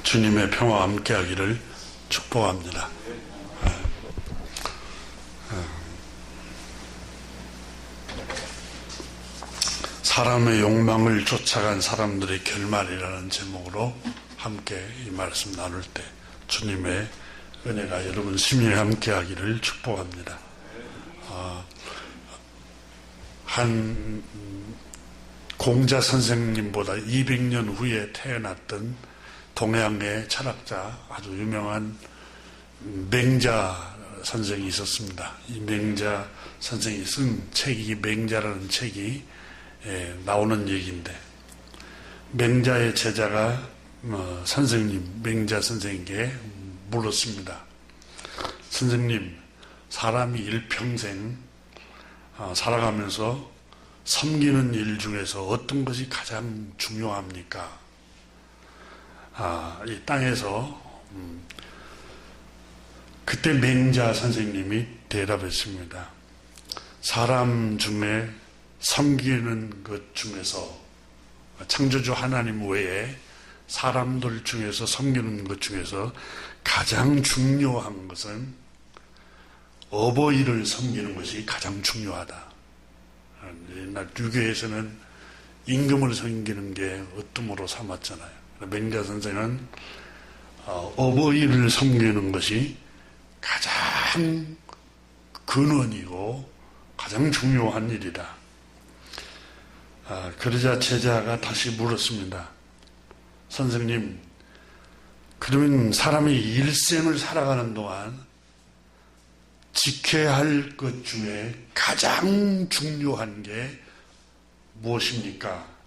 주님의 평화와 함께하기를 축복합니다. 사람의 욕망을 쫓아간 사람들의 결말이라는 제목으로 함께 이 말씀 나눌 때 주님의 은혜가 여러분 심히 함께하기를 축복합니다. 한 공자 선생님보다 200년 후에 태어났던 동양의 철학자, 아주 유명한 맹자 선생이 있었습니다. 이 맹자 선생이 쓴 책이 맹자라는 책이 나오는 얘기인데, 맹자의 제자가 선생님, 맹자 선생에게 물었습니다. 선생님, 사람이 일평생 살아가면서 섬기는 일 중에서 어떤 것이 가장 중요합니까? 이 땅에서 그때 맹자 선생님이 대답했습니다. 사람 중에 섬기는 것 중에서, 창조주 하나님 외에 사람들 중에서 섬기는 것 중에서 가장 중요한 것은 어버이를 섬기는 것이 가장 중요하다. 옛날 유교에서는 임금을 섬기는 게 으뜸으로 삼았잖아요. 맹자 선생은 어버이를 섬기는 것이 가장 근원이고 가장 중요한 일이다. 그러자 제자가 다시 물었습니다. 선생님, 그러면 사람이 일생을 살아가는 동안 지켜야 할 것 중에 가장 중요한 게 무엇입니까?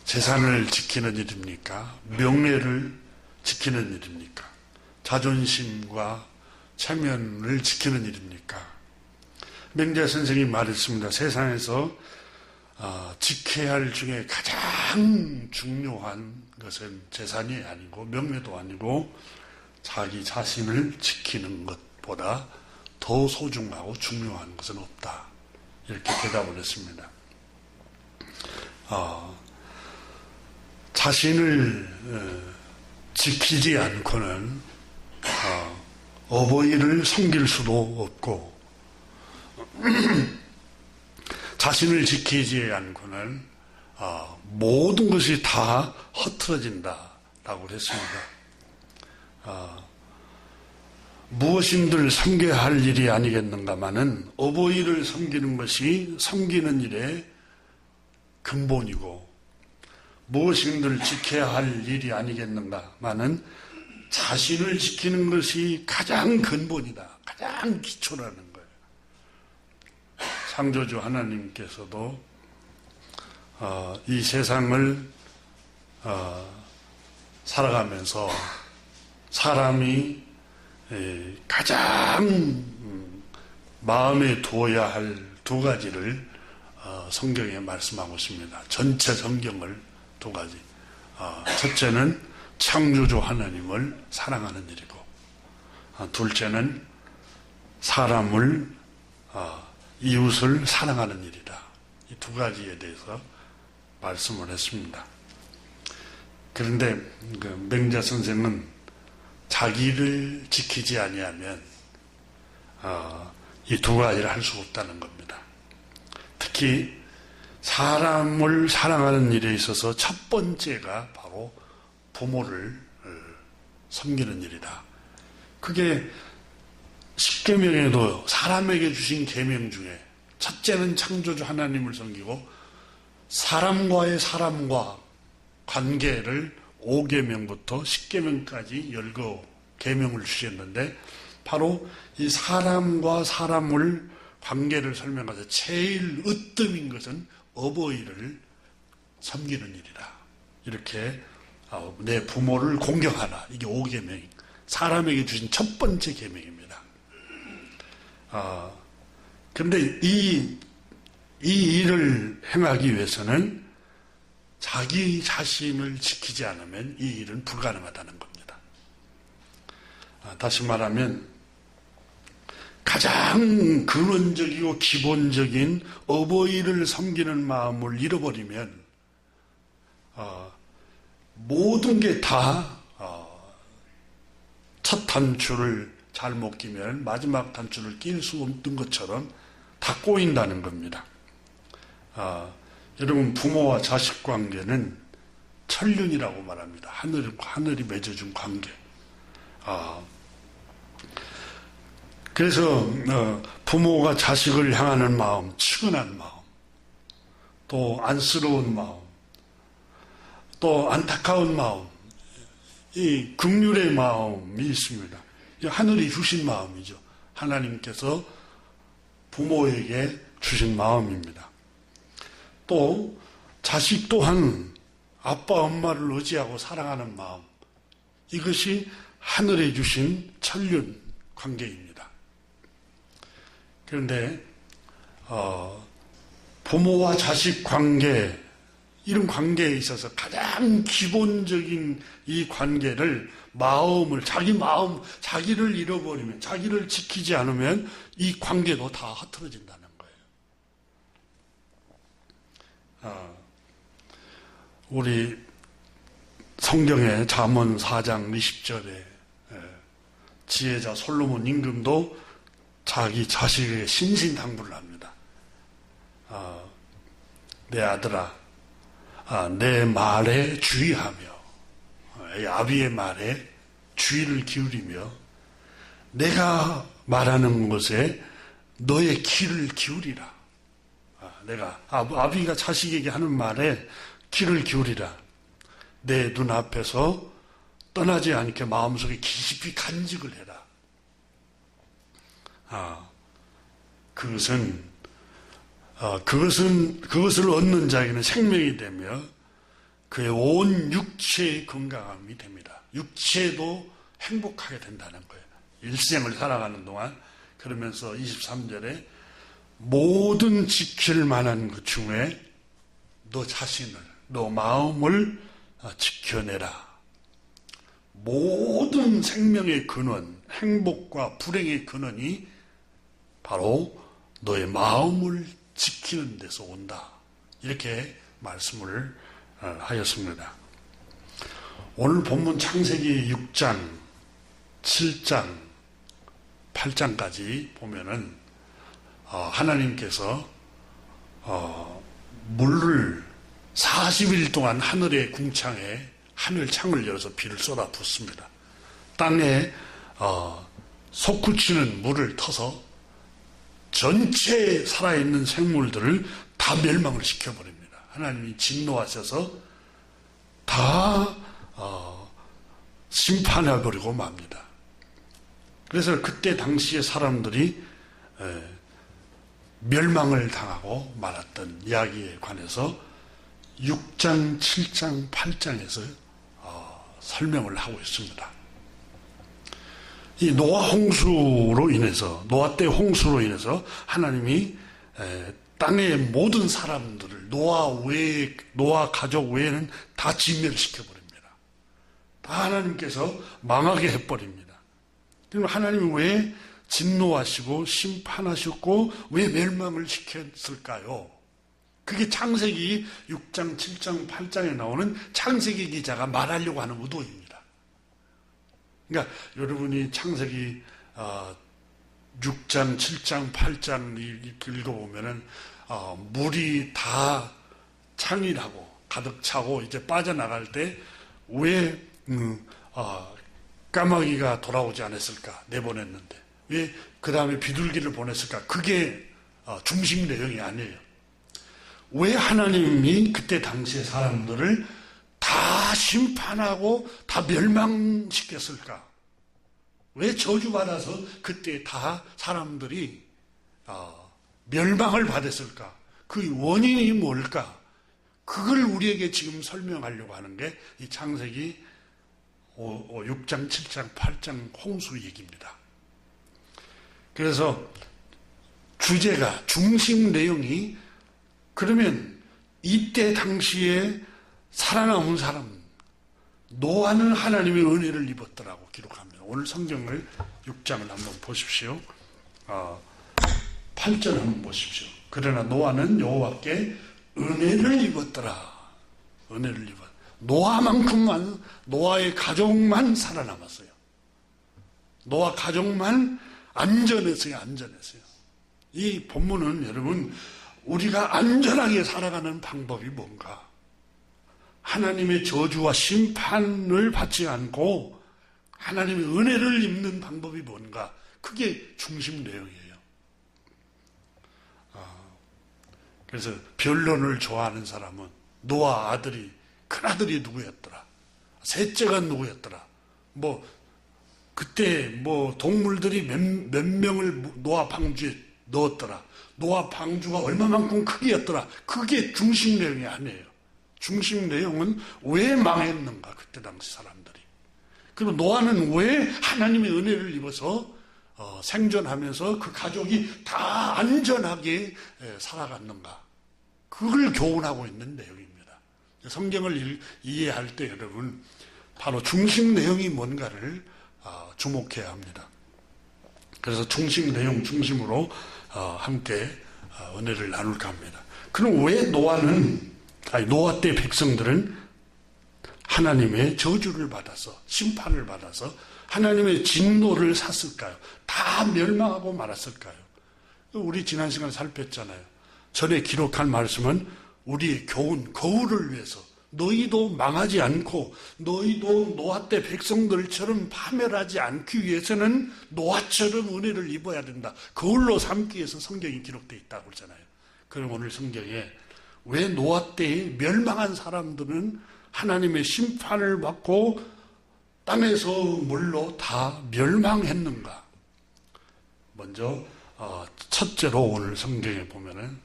재산을 지키는 일입니까? 명예를 지키는 일입니까? 자존심과 체면을 지키는 일입니까? 맹자 선생이 말했습니다. 세상에서 지켜야 할 중에 가장 중요한 것은 재산이 아니고 명예도 아니고 자기 자신을 지키는 것보다 더 소중하고 중요한 것은 없다. 이렇게 대답을 했습니다. 자신을 지키지 않고는 어버이를 섬길 수도 없고 자신을 지키지 않고는 모든 것이 다 허틀어진다라고 했습니다. 무엇인들 섬겨야 할 일이 아니겠는가마는 어버이를 섬기는 것이 섬기는 일의 근본이고, 무엇인들 지켜야 할 일이 아니겠는가마는 자신을 지키는 것이 가장 근본이다, 가장 기초라는 거예요. 창조주 하나님께서도 이 세상을 살아가면서 사람이 가장 마음에 두어야 할 두 가지를 성경에 말씀하고 있습니다. 전체 성경을 두 가지. 첫째는 창조주 하나님을 사랑하는 일이고, 둘째는 사람을 이웃을 사랑하는 일이다. 이 두 가지에 대해서 말씀을 했습니다. 그런데 그 맹자 선생은 자기를 지키지 아니하면 이 두 가지를 할 수 없다는 겁니다. 특히 사람을 사랑하는 일에 있어서 첫 번째가 바로 부모를 섬기는 일이다. 그게 십계명에도 사람에게 주신 계명 중에 첫째는 창조주 하나님을 섬기고, 사람과의 사람과 관계를 5계명부터 10계명까지 10계명을 주셨는데, 바로 이 사람과 사람을 관계를 설명해서 제일 으뜸인 것은 어버이를 섬기는 일이다. 이렇게 내 부모를 공경하라. 이게 5계명, 사람에게 주신 첫 번째 계명입니다. 그런데 이 일을 행하기 위해서는 자기 자신을 지키지 않으면 이 일은 불가능하다는 겁니다. 다시 말하면 가장 근원적이고 기본적인 어버이를 섬기는 마음을 잃어버리면 모든 게 다 첫 단추를 잘못 끼면 마지막 단추를 낄 수 없는 것처럼 다 꼬인다는 겁니다. 여러분, 부모와 자식 관계는 천륜이라고 말합니다. 하늘이 맺어준 관계. 그래서 부모가 자식을 향하는 마음, 측은한 마음, 또 안쓰러운 마음, 또 안타까운 마음, 이 긍휼의 마음이 있습니다. 하늘이 주신 마음이죠. 하나님께서 부모에게 주신 마음입니다. 또 자식 또한 아빠 엄마를 의지하고 사랑하는 마음, 이것이 하늘에 주신 천륜 관계입니다. 그런데 부모와 자식 관계, 이런 관계에 있어서 가장 기본적인 이 관계를 자기를 잃어버리면, 자기를 지키지 않으면 이 관계도 다 흐트러진다는 거예요. 우리 성경의 잠언 4장 20절에 지혜자 솔로몬 임금도 자기 자식에게 신신당부를 합니다. 내 아들아, 내 말에 주의하며, 아비의 말에 주의를 기울이며, 내가 말하는 것에 너의 귀를 기울이라. 내가 아비가 자식에게 하는 말에 귀를 기울이라. 내 눈앞에서 떠나지 않게 마음속에 깊이 간직을 해라. 그것을 얻는 자에게는 생명이 되며 그의 온 육체의 건강함이 됩니다. 육체도 행복하게 된다는 거예요. 일생을 살아가는 동안. 그러면서 23절에 모든 지킬 만한 것 중에 너 자신을, 너 마음을 지켜내라. 모든 생명의 근원, 행복과 불행의 근원이 바로 너의 마음을 지키는 데서 온다. 이렇게 말씀을 하였습니다. 오늘 본문 창세기 6장, 7장, 8장까지 보면은 하나님께서 물을 40일 동안 하늘의 궁창에 하늘창을 열어서 비를 쏟아 붓습니다. 땅에 솟구치는 물을 터서 전체 살아있는 생물들을 다 멸망을 시켜버립니다. 하나님이 진노하셔서 다 심판해버리고 맙니다. 그래서 그때 당시에 사람들이 멸망을 당하고 말았던 이야기에 관해서 6장, 7장, 8장에서 설명을 하고 있습니다. 이 노아 홍수로 인해서, 노아 때 홍수로 인해서 하나님이 땅의 모든 사람들을 노아 가족 외에는 다 진멸시켜버립니다. 다 하나님께서 망하게 해버립니다. 그럼 하나님은 왜 진노하시고 심판하셨고 왜 멸망을 시켰을까요? 그게 창세기 6장, 7장, 8장에 나오는 창세기 기자가 말하려고 하는 의도입니다. 그러니까 여러분이 창세기 6장, 7장, 8장 읽어보면은 물이 다 창이라고 가득 차고 이제 빠져나갈 때 왜 까마귀가 돌아오지 않았을까? 내보냈는데 왜 그 다음에 비둘기를 보냈을까? 그게 중심 내용이 아니에요. 왜 하나님이 그때 당시의 사람들을 다 심판하고 다 멸망시켰을까? 왜 저주받아서 그때 다 사람들이 멸망을 받았을까? 그 원인이 뭘까? 그걸 우리에게 지금 설명하려고 하는 게 이 창세기 6장, 7장, 8장 홍수 얘기입니다. 그래서 주제가, 중심 내용이 그러면 이때 당시에 살아남은 사람, 노아는 하나님의 은혜를 입었더라고 기록합니다. 오늘 성경을 6장을 한번 보십시오. 8절 한번 보십시오. 그러나 노아는 여호와께 은혜를 입었더라. 은혜를 입었. 노아만큼만, 노아의 가족만 살아남았어요. 노아 가족만 안전했어요. 이 본문은 여러분, 우리가 안전하게 살아가는 방법이 뭔가? 하나님의 저주와 심판을 받지 않고 하나님의 은혜를 입는 방법이 뭔가? 그게 중심 내용이에요. 그래서 변론을 좋아하는 사람은 노아 아들이, 큰아들이 누구였더라? 셋째가 누구였더라? 그때 동물들이 몇 명을 노아 방주에 넣었더라? 노아 방주가 얼마만큼 크기였더라? 그게 중심 내용이 아니에요. 중심 내용은 왜 망했는가, 그때 당시 사람들이. 그리고 노아는 왜 하나님의 은혜를 입어서 생존하면서 그 가족이 다 안전하게 살아갔는가. 그걸 교훈하고 있는 내용입니다. 성경을 이해할 때 여러분, 바로 중심 내용이 뭔가를 주목해야 합니다. 그래서 중심 내용 중심으로 함께 은혜를 나눌까 합니다. 그럼 왜 노아 때 백성들은 하나님의 저주를 받아서, 심판을 받아서 하나님의 진노를 샀을까요? 다 멸망하고 말았을까요? 우리 지난 시간에 살폈잖아요. 전에 기록한 말씀은 우리의 교훈, 거울을 위해서, 너희도 망하지 않고 너희도 노아 때 백성들처럼 파멸하지 않기 위해서는 노아처럼 은혜를 입어야 된다. 거울로 삼기 위해서 성경이 기록되어 있다고 그러잖아요. 그럼 오늘 성경에 왜 노아 때에 멸망한 사람들은 하나님의 심판을 받고 땅에서 물로 다 멸망했는가? 먼저 첫째로 오늘 성경에 보면은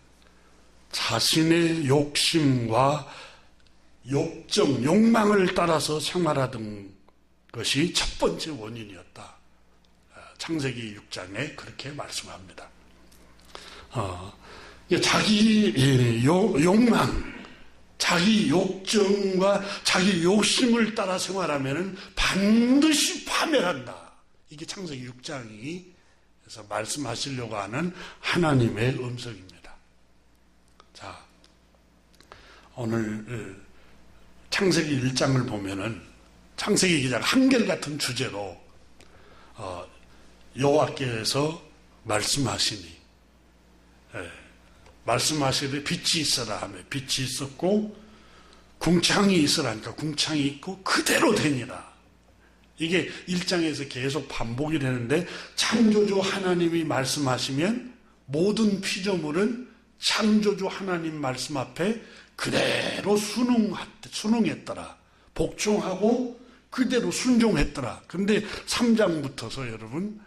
자신의 욕심과 욕정, 욕망을 따라서 생활하던 것이 첫 번째 원인이었다. 창세기 6장에 그렇게 말씀합니다. 자기 욕망, 자기 욕정과 자기 욕심을 따라 생활하면 반드시 파멸한다. 이게 창세기 6장이 그래서 말씀하시려고 하는 하나님의 음성입니다. 자, 오늘 창세기 1장을 보면은 창세기 기자가 한결같은 주제로 여호와께서 말씀하시니 말씀하시되 빛이 있어라 하며 빛이 있었고 궁창이 있으라 하니까 궁창이 있고 그대로 되니라. 이게 1장에서 계속 반복이 되는데 창조주 하나님이 말씀하시면 모든 피조물은 창조주 하나님 말씀 앞에 그대로 순응했더라. 복종하고 그대로 순종했더라. 그런데 3장부터서 여러분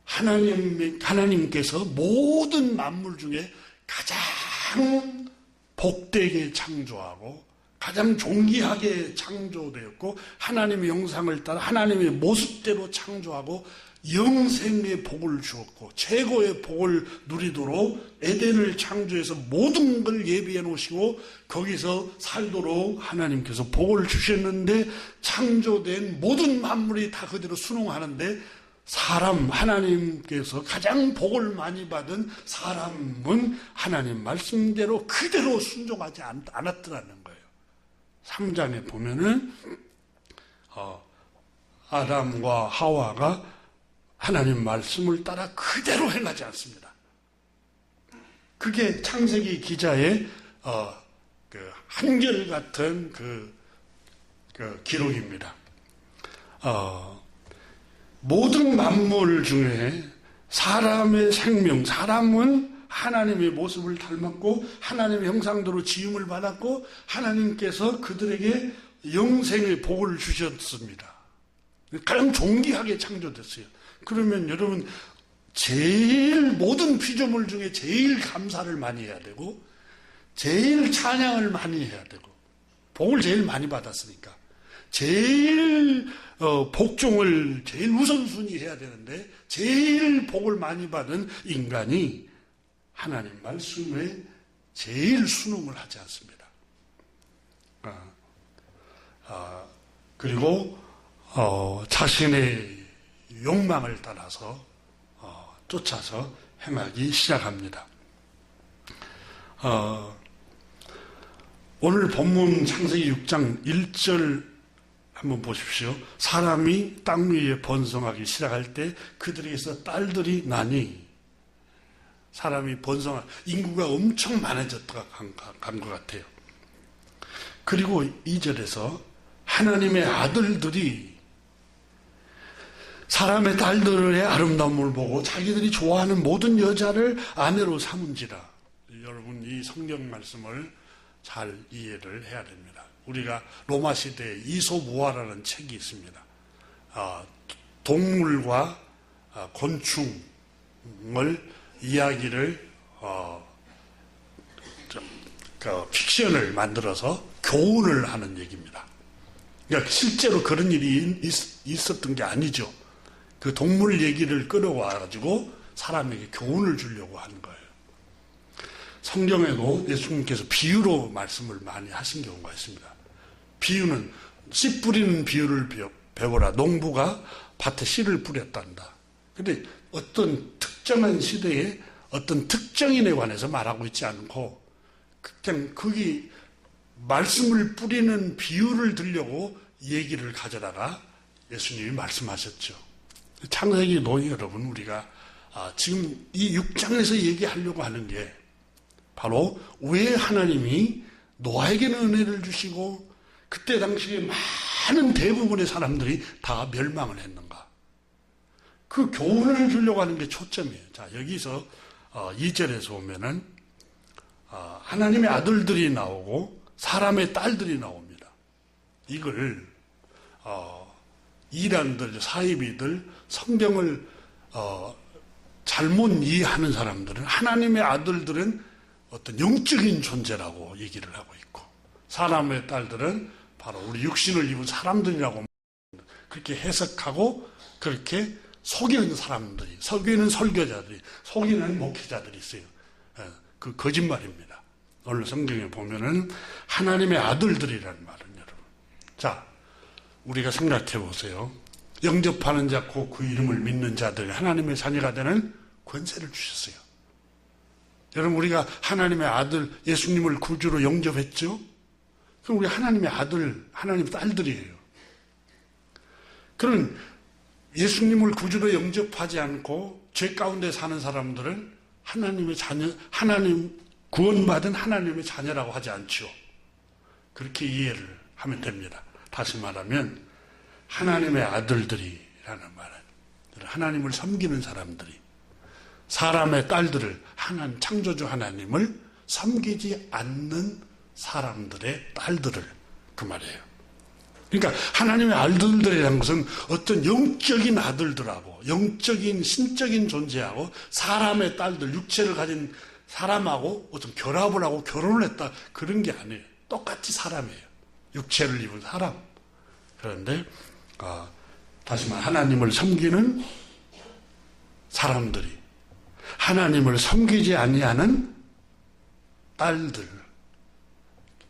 하나님께서 모든 만물 중에 가장 복되게 창조하고 가장 존귀하게 창조되었고 하나님의 형상을 따라 하나님의 모습대로 창조하고 영생의 복을 주었고 최고의 복을 누리도록 에덴을 창조해서 모든 걸 예비해 놓으시고 거기서 살도록 하나님께서 복을 주셨는데 창조된 모든 만물이 다 그대로 순응하는데 하나님께서 가장 복을 많이 받은 사람은 하나님 말씀대로 그대로 순종하지 않았더라는 거예요. 3장에 보면은 아담과 하와가 하나님 말씀을 따라 그대로 행하지 않습니다. 그게 창세기 기자의 한결같은 그 기록입니다. 모든 만물 중에 사람의 생명, 사람은 하나님의 모습을 닮았고 하나님의 형상대로 지음을 받았고 하나님께서 그들에게 영생의 복을 주셨습니다. 가장 존귀하게 창조됐어요. 그러면 여러분 모든 피조물 중에 제일 감사를 많이 해야 되고 제일 찬양을 많이 해야 되고 복을 제일 많이 받았으니까 제일 복종을 제일 우선순위 해야 되는데 제일 복을 많이 받은 인간이 하나님 말씀에 제일 순응을 하지 않습니다. 그리고 자신의 욕망을 따라서 쫓아서 행하기 시작합니다. 오늘 본문 창세기 6장 1절 한번 보십시오. 사람이 땅 위에 번성하기 시작할 때 그들에게서 딸들이 나니, 사람이 인구가 엄청 많아졌다가 간 것 같아요. 그리고 2절에서 하나님의 아들들이 사람의 딸들의 아름다움을 보고 자기들이 좋아하는 모든 여자를 아내로 삼은지라. 여러분, 이 성경 말씀을 잘 이해를 해야 됩니다. 우리가 로마 시대에 이소무화라는 책이 있습니다. 동물과 곤충을 이야기를 픽션을 만들어서 교훈을 하는 얘기입니다. 그러니까 실제로 그런 일이 있었던 게 아니죠. 그 동물 얘기를 끌어와가지고 사람에게 교훈을 주려고 하는 거예요. 성경에도 예수님께서 비유로 말씀을 많이 하신 경우가 있습니다. 비유는 씨 뿌리는 비유를 배워라. 농부가 밭에 씨를 뿌렸단다. 그런데 어떤 특정한 시대에 어떤 특정인에 관해서 말하고 있지 않고 그냥 거기 말씀을 뿌리는 비유를 들려고 얘기를 가져다가 예수님이 말씀하셨죠. 창세기도 여러분, 우리가 지금 이 6장에서 얘기하려고 하는 게 바로 왜 하나님이 노아에게는 은혜를 주시고 그때 당시에 많은 대부분의 사람들이 다 멸망을 했는가. 그 교훈을 주려고 하는 게 초점이에요. 자, 여기서 2절에서 보면은 하나님의 아들들이 나오고 사람의 딸들이 나옵니다. 이걸 이란들, 사이비들, 성경을 잘못 이해하는 사람들은 하나님의 아들들은 어떤 영적인 존재라고 얘기를 하고 있고, 사람의 딸들은 바로 우리 육신을 입은 사람들이라고 그렇게 해석하고 그렇게 속이는 사람들이, 속이는 설교자들이, 속이는 목회자들이 있어요. 그 거짓말입니다. 오늘 성경에 보면은 하나님의 아들들이라는 말은 여러분. 자, 우리가 생각해 보세요. 영접하는 자, 그 이름을 믿는 자들이 하나님의 자녀가 되는 권세를 주셨어요. 여러분, 우리가 하나님의 아들 예수님을 구주로 영접했죠? 그럼 우리 하나님의 아들, 하나님의 딸들이에요. 그런 예수님을 구주로 영접하지 않고 죄 가운데 사는 사람들은 하나님의 자녀, 하나님 구원받은 하나님의 자녀라고 하지 않죠. 그렇게 이해를 하면 됩니다. 다시 말하면 하나님의 아들들이라는 말은 하나님을 섬기는 사람들이, 사람의 딸들을, 창조주 하나님을 섬기지 않는 사람들의 딸들을, 그 말이에요. 그러니까 하나님의 아들들이라는 것은 어떤 영적인 아들들하고 영적인 신적인 존재하고 사람의 딸들, 육체를 가진 사람하고 어떤 결합을 하고 결혼을 했다, 그런 게 아니에요. 똑같이 사람이에요. 육체를 입은 사람. 그런데 다시 말해 하나님을 섬기는 사람들이 하나님을 섬기지 아니하는 딸들,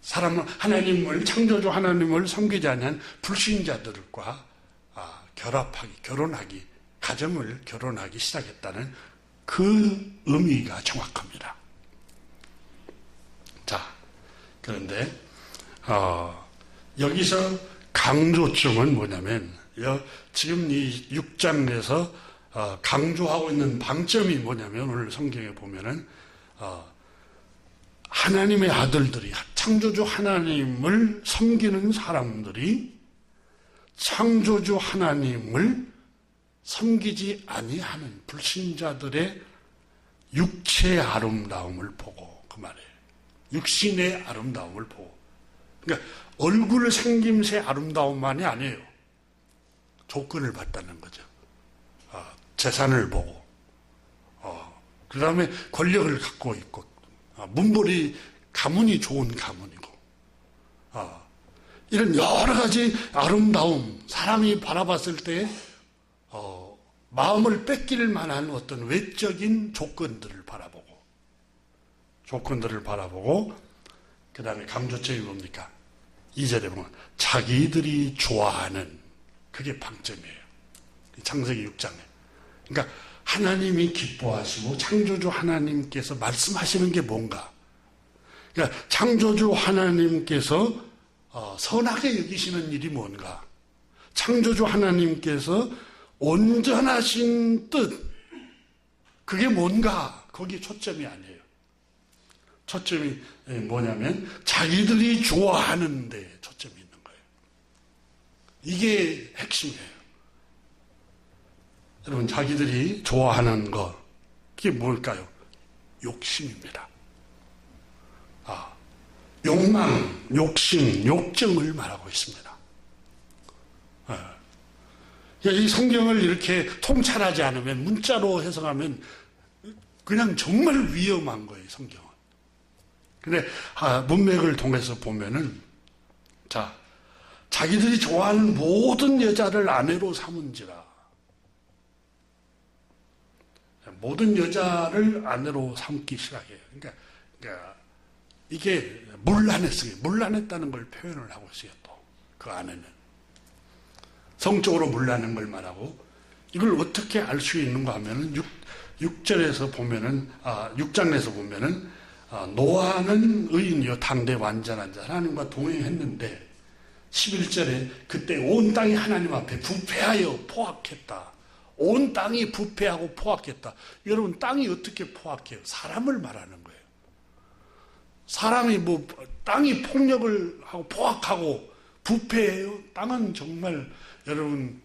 사람은 하나님을, 창조주 하나님을 섬기지 아니한 불신자들과 결혼하기, 가정을 결혼하기 시작했다는 그 의미가 정확합니다. 자, 그런데 여기서 강조점은 뭐냐면, 지금 이 6장에서 강조하고 있는 방점이 뭐냐면, 오늘 성경에 보면은 하나님의 아들들이, 창조주 하나님을 섬기는 사람들이 창조주 하나님을 섬기지 아니하는 불신자들의 육체의 아름다움을 보고, 그 말이에요. 육신의 아름다움을 보고. 그러니까 얼굴 생김새 아름다움만이 아니에요. 조건을 봤다는 거죠. 재산을 보고, 그 다음에 권력을 갖고 있고, 문벌이, 가문이 좋은 가문이고, 이런 여러 가지 아름다움, 사람이 바라봤을 때 마음을 뺏길 만한 어떤 외적인 조건들을 바라보고, 그 다음에 강조점이 뭡니까? 2절에 보면 자기들이 좋아하는, 그게 방점이에요. 창세기 6장에. 그러니까 하나님이 기뻐하시고 창조주 하나님께서 말씀하시는 게 뭔가, 그러니까 창조주 하나님께서 선하게 여기시는 일이 뭔가? 창조주 하나님께서 온전하신 뜻, 그게 뭔가? 거기 초점이 아니에요. 초점이 뭐냐면 자기들이 좋아하는 데 초점이 있는 거예요. 이게 핵심이에요. 여러분, 자기들이 좋아하는 거, 그게 뭘까요? 욕심입니다. 욕망, 욕심, 욕정을 말하고 있습니다. 이 성경을 이렇게 통찰하지 않으면, 문자로 해석하면 그냥 정말 위험한 거예요, 성경은. 근데 문맥을 통해서 보면은, 자, 자기들이 좋아하는 모든 여자를 아내로 삼은지라. 모든 여자를 아내로 삼기 시작해요. 그러니까 이게 문란했어요. 문란했다는 걸 표현을 하고 있어요. 또 그 안에는 성적으로 문란한 걸 말하고, 이걸 어떻게 알 수 있는가 하면은 6절에서 보면은 6장에서 보면은 노아는 의인이요 당대 완전한 자 하나님과 동행했는데 11절에 그때 온 땅이 하나님 앞에 부패하여 포악했다. 온 땅이 부패하고 포악했다. 여러분, 땅이 어떻게 포악해요? 사람을 말하는 거예요. 사람이 땅이 폭력을 하고 포악하고 부패해요? 땅은 정말 여러분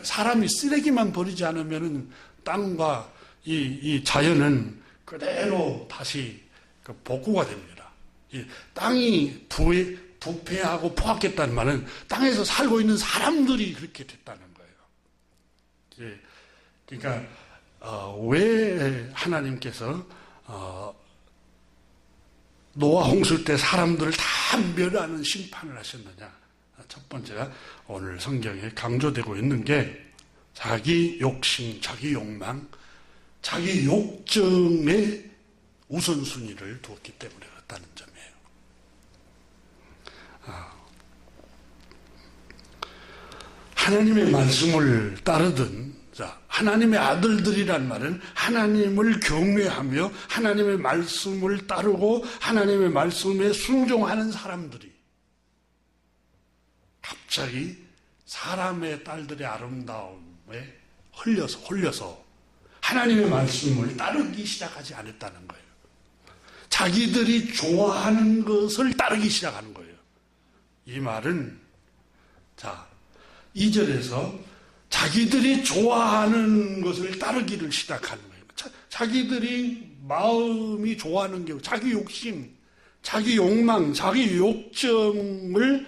사람이 쓰레기만 버리지 않으면은 땅과 이 자연은 그대로 다시 복구가 됩니다. 이 땅이 부패하고 포악했다는 말은 땅에서 살고 있는 사람들이 그렇게 됐다는 거예요. 그러니까 왜 하나님께서 노아 홍수 때 사람들을 다 멸하는 심판을 하셨느냐? 첫 번째가 오늘 성경에 강조되고 있는 게 자기 욕심, 자기 욕망, 자기 욕정에 우선순위를 두었기 때문에 그렇다는 점이에요. 하나님의 말씀을 따르든, 하나님의 아들들이란 말은 하나님을 경외하며 하나님의 말씀을 따르고 하나님의 말씀에 순종하는 사람들이 갑자기 사람의 딸들의 아름다움에 홀려서 하나님의 말씀을 따르기 시작하지 않았다는 거예요. 자기들이 좋아하는 것을 따르기 시작하는 거예요. 이 말은 2절에서 자기들이 좋아하는 것을 따르기를 시작하는 거예요. 자기들이 마음이 좋아하는 게 자기 욕심, 자기 욕망, 자기 욕정을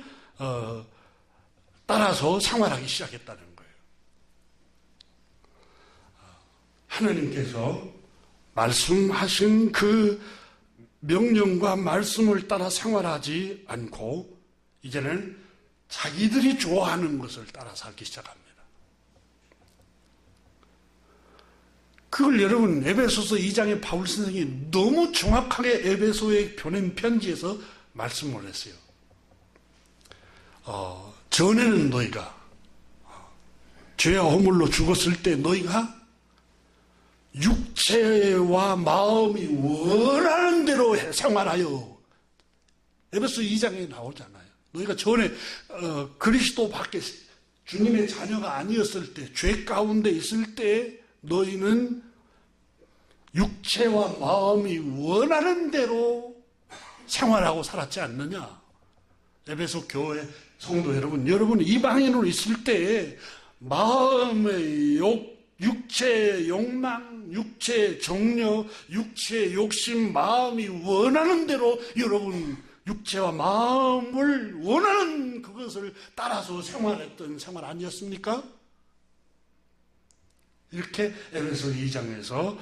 따라서 생활하기 시작했다는 거예요. 하나님께서 말씀하신 그 명령과 말씀을 따라 생활하지 않고 이제는 자기들이 좋아하는 것을 따라 살기 시작합니다. 그걸 여러분 에베소서 2장의 바울 선생이 너무 정확하게 에베소에 보낸 편지에서 말씀을 했어요. 전에는 너희가 죄와 허물로 죽었을 때 너희가 육체와 마음이 원하는 대로 생활하여, 에베소 2장에 나오잖아요. 너희가 전에 그리스도 밖에 주님의 자녀가 아니었을 때, 죄 가운데 있을 때 너희는 육체와 마음이 원하는 대로 생활하고 살았지 않느냐. 에베소 교회 성도 여러분 이방인으로 있을 때 마음의 육체 욕망, 육체 정욕, 육체 욕심, 마음이 원하는 대로 여러분 육체와 마음을 원하는 그것을 따라서 생활했던 생활 아니었습니까? 이렇게 에베소 2장에서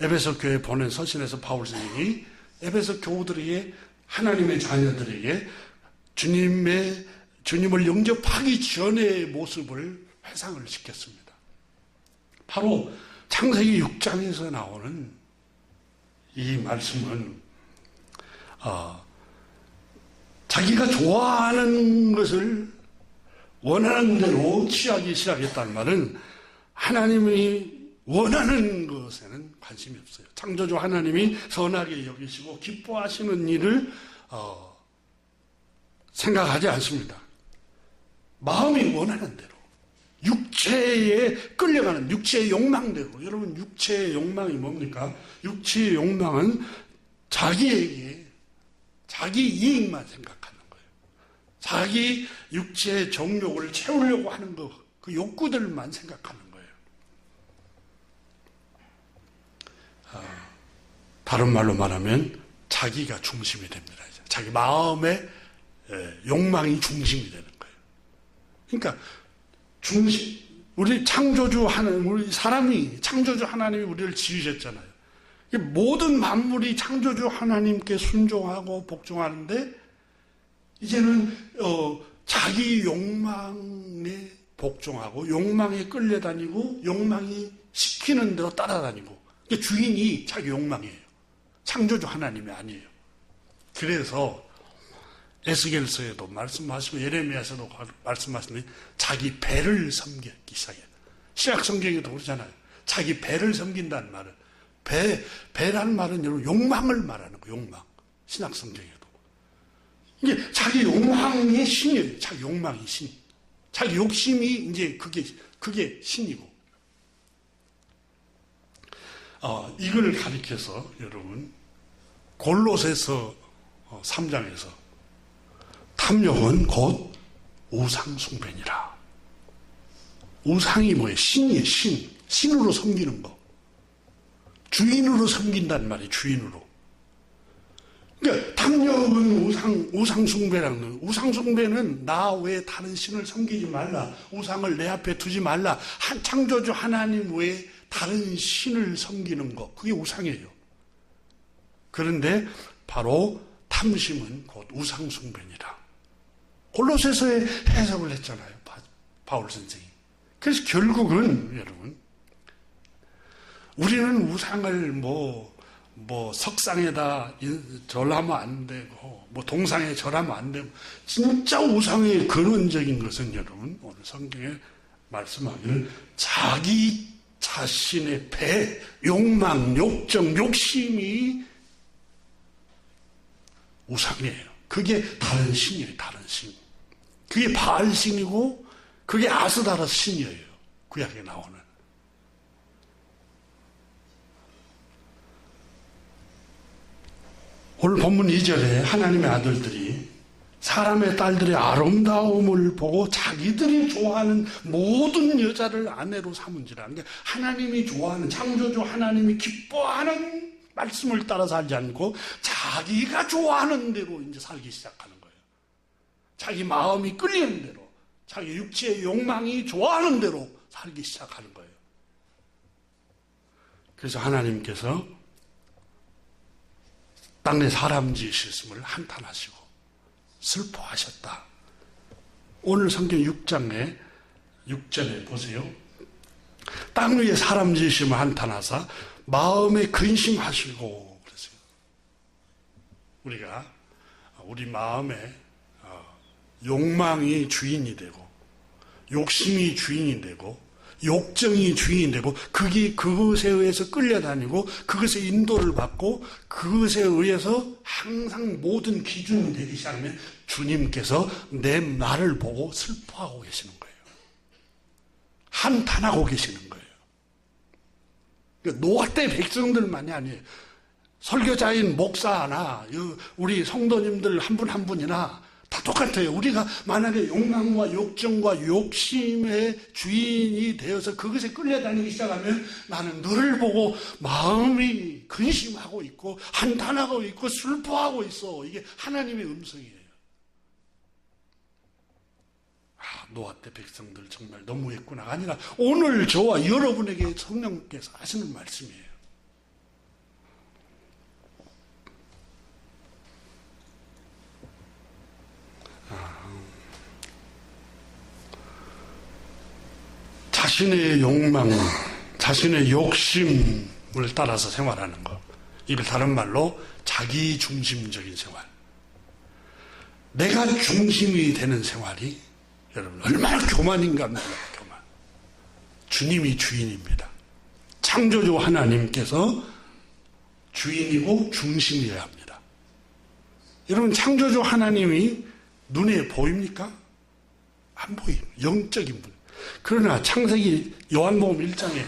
에베소 교회 보낸 서신에서 바울 선생이 에베소 교우들에게, 하나님의 자녀들에게 주님을 영접하기 전의 모습을 회상을 시켰습니다. 바로 창세기 6장에서 나오는 이 말씀은 자기가 좋아하는 것을 원하는 대로 취하기 시작했다는 말은 하나님이 원하는 것에는 관심이 없어요. 창조주 하나님이 선하게 여기시고 기뻐하시는 일을 생각하지 않습니다. 마음이 원하는 대로, 육체에 끌려가는 육체의 욕망대로. 여러분, 육체의 욕망이 뭡니까? 육체의 욕망은 자기에게 자기 이익만 생각하는 거예요. 자기 육체의 정욕을 채우려고 하는 거, 그 욕구들만 생각하는 거예요. 다른 말로 말하면 자기가 중심이 됩니다. 자기 마음의 욕망이 중심이 되는 거예요. 그러니까 우리 창조주 하나님, 우리 사람이 창조주 하나님이 우리를 지으셨잖아요. 모든 만물이 창조주 하나님께 순종하고 복종하는데 이제는 자기 욕망에 복종하고 욕망에 끌려다니고 욕망이 시키는 대로 따라다니고, 그러니까 주인이 자기 욕망이에요. 창조주 하나님이 아니에요. 그래서 에스겔서에도 말씀하시고 예레미야서도 말씀하시는데 자기 배를 섬기기 시작해요. 신약 성경에도 그러잖아요. 자기 배를 섬긴다는 말은, 배라는 말은 여러분 욕망을 말하는 거예요. 욕망. 신약 성경에도. 이게 자기 욕망이 신이에요. 자기 욕망이 신. 자기 욕심이 이제 그게 신이고. 이걸 가리켜서 여러분 골로새서 3장에서 탐욕은 곧 우상숭배니라. 우상이 뭐예요? 신이에요. 신으로 섬기는 거. 주인으로 섬긴다는 말이에요. 주인으로. 그러니까 탐욕은 우상숭배라는 거예요. 우상숭배는 나 외에 다른 신을 섬기지 말라. 우상을 내 앞에 두지 말라. 창조주 하나님 외에 다른 신을 섬기는 거. 그게 우상이에요. 그런데 바로 탐심은 곧 우상숭배니라. 골로새서에 해석을 했잖아요. 바울 선생이. 그래서 결국은 여러분, 우리는 우상을 뭐 석상에다 절하면 안 되고, 동상에 절하면 안 되고, 진짜 우상의 근원적인 것은 여러분, 오늘 성경에 말씀하기를 자기 자신의 배, 욕망, 욕정, 욕심이 우상이에요. 그게 다른 신이에요. 다른 신. 그게 바알신이고 그게 아스다라스 신이에요. 구약에 나오는. 오늘 본문 2절에 하나님의 아들들이 사람의 딸들의 아름다움을 보고 자기들이 좋아하는 모든 여자를 아내로 삼은지라. 그러니까 하나님이 좋아하는, 창조주 하나님이 기뻐하는 말씀을 따라 살지 않고 자기가 좋아하는 대로 이제 살기 시작하는 거예요. 자기 마음이 끌리는 대로, 자기 육체의 욕망이 좋아하는 대로 살기 시작하는 거예요. 그래서 하나님께서 땅에 사람 지으셨음을 한탄하시고 슬퍼하셨다. 오늘 성경 6장에 6절에 보세요. 땅 위에 사람 지으심을 한탄하사 마음에 근심하시고 그랬어요. 우리가 우리 마음에 욕망이 주인이 되고 욕심이 주인이 되고 욕정이 주인이 되고 그것에 의해서 끌려다니고 그것에 인도를 받고 그것에 의해서 항상 모든 기준이 되기 시작하면 주님께서 내 나를 보고 슬퍼하고 계시는 거예요. 한탄하고 계시는 거예요. 그러니까 노아 때 백성들만이 아니에요. 설교자인 목사나 우리 성도님들 한 분 한 분이나 다 똑같아요. 우리가 만약에 욕망과 욕정과 욕심의 주인이 되어서 그것에 끌려다니기 시작하면 나는 너를 보고 마음이 근심하고 있고 한탄하고 있고 슬퍼하고 있어. 이게 하나님의 음성이에요. 노아 때 백성들 정말 너무했구나가 아니라 오늘 저와 여러분에게 성령께서 하시는 말씀이에요. 자신의 욕망, 자신의 욕심을 따라서 생활하는 것. 이걸 다른 말로 자기 중심적인 생활. 내가 중심이 되는 생활이 여러분 얼마나 교만인가 합니다. 교만. 주님이 주인입니다. 창조주 하나님께서 주인이고 중심이어야 합니다. 여러분, 창조주 하나님이 눈에 보입니까? 안 보입니다. 영적인 분. 그러나 창세기 요한복음 1장에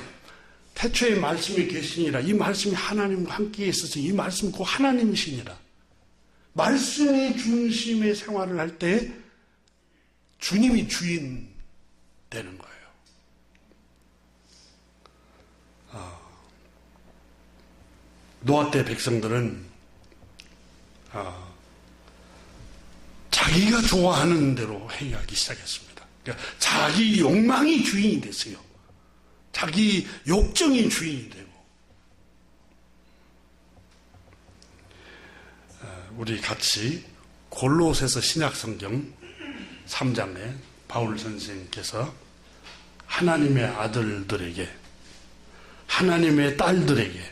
태초에 말씀이 계시니라, 이 말씀이 하나님과 함께 있어서 이 말씀은 곧 하나님이시니라. 말씀의 중심의 생활을 할 때 주님이 주인 되는 거예요. 노아 때 백성들은 자기가 좋아하는 대로 행하기 시작했습니다. 그러니까 자기 욕망이 주인이 됐어요. 자기 욕정이 주인이 되고. 우리 같이 골로새서 신약성경 3장에 바울 선생님께서 하나님의 아들들에게, 하나님의 딸들에게,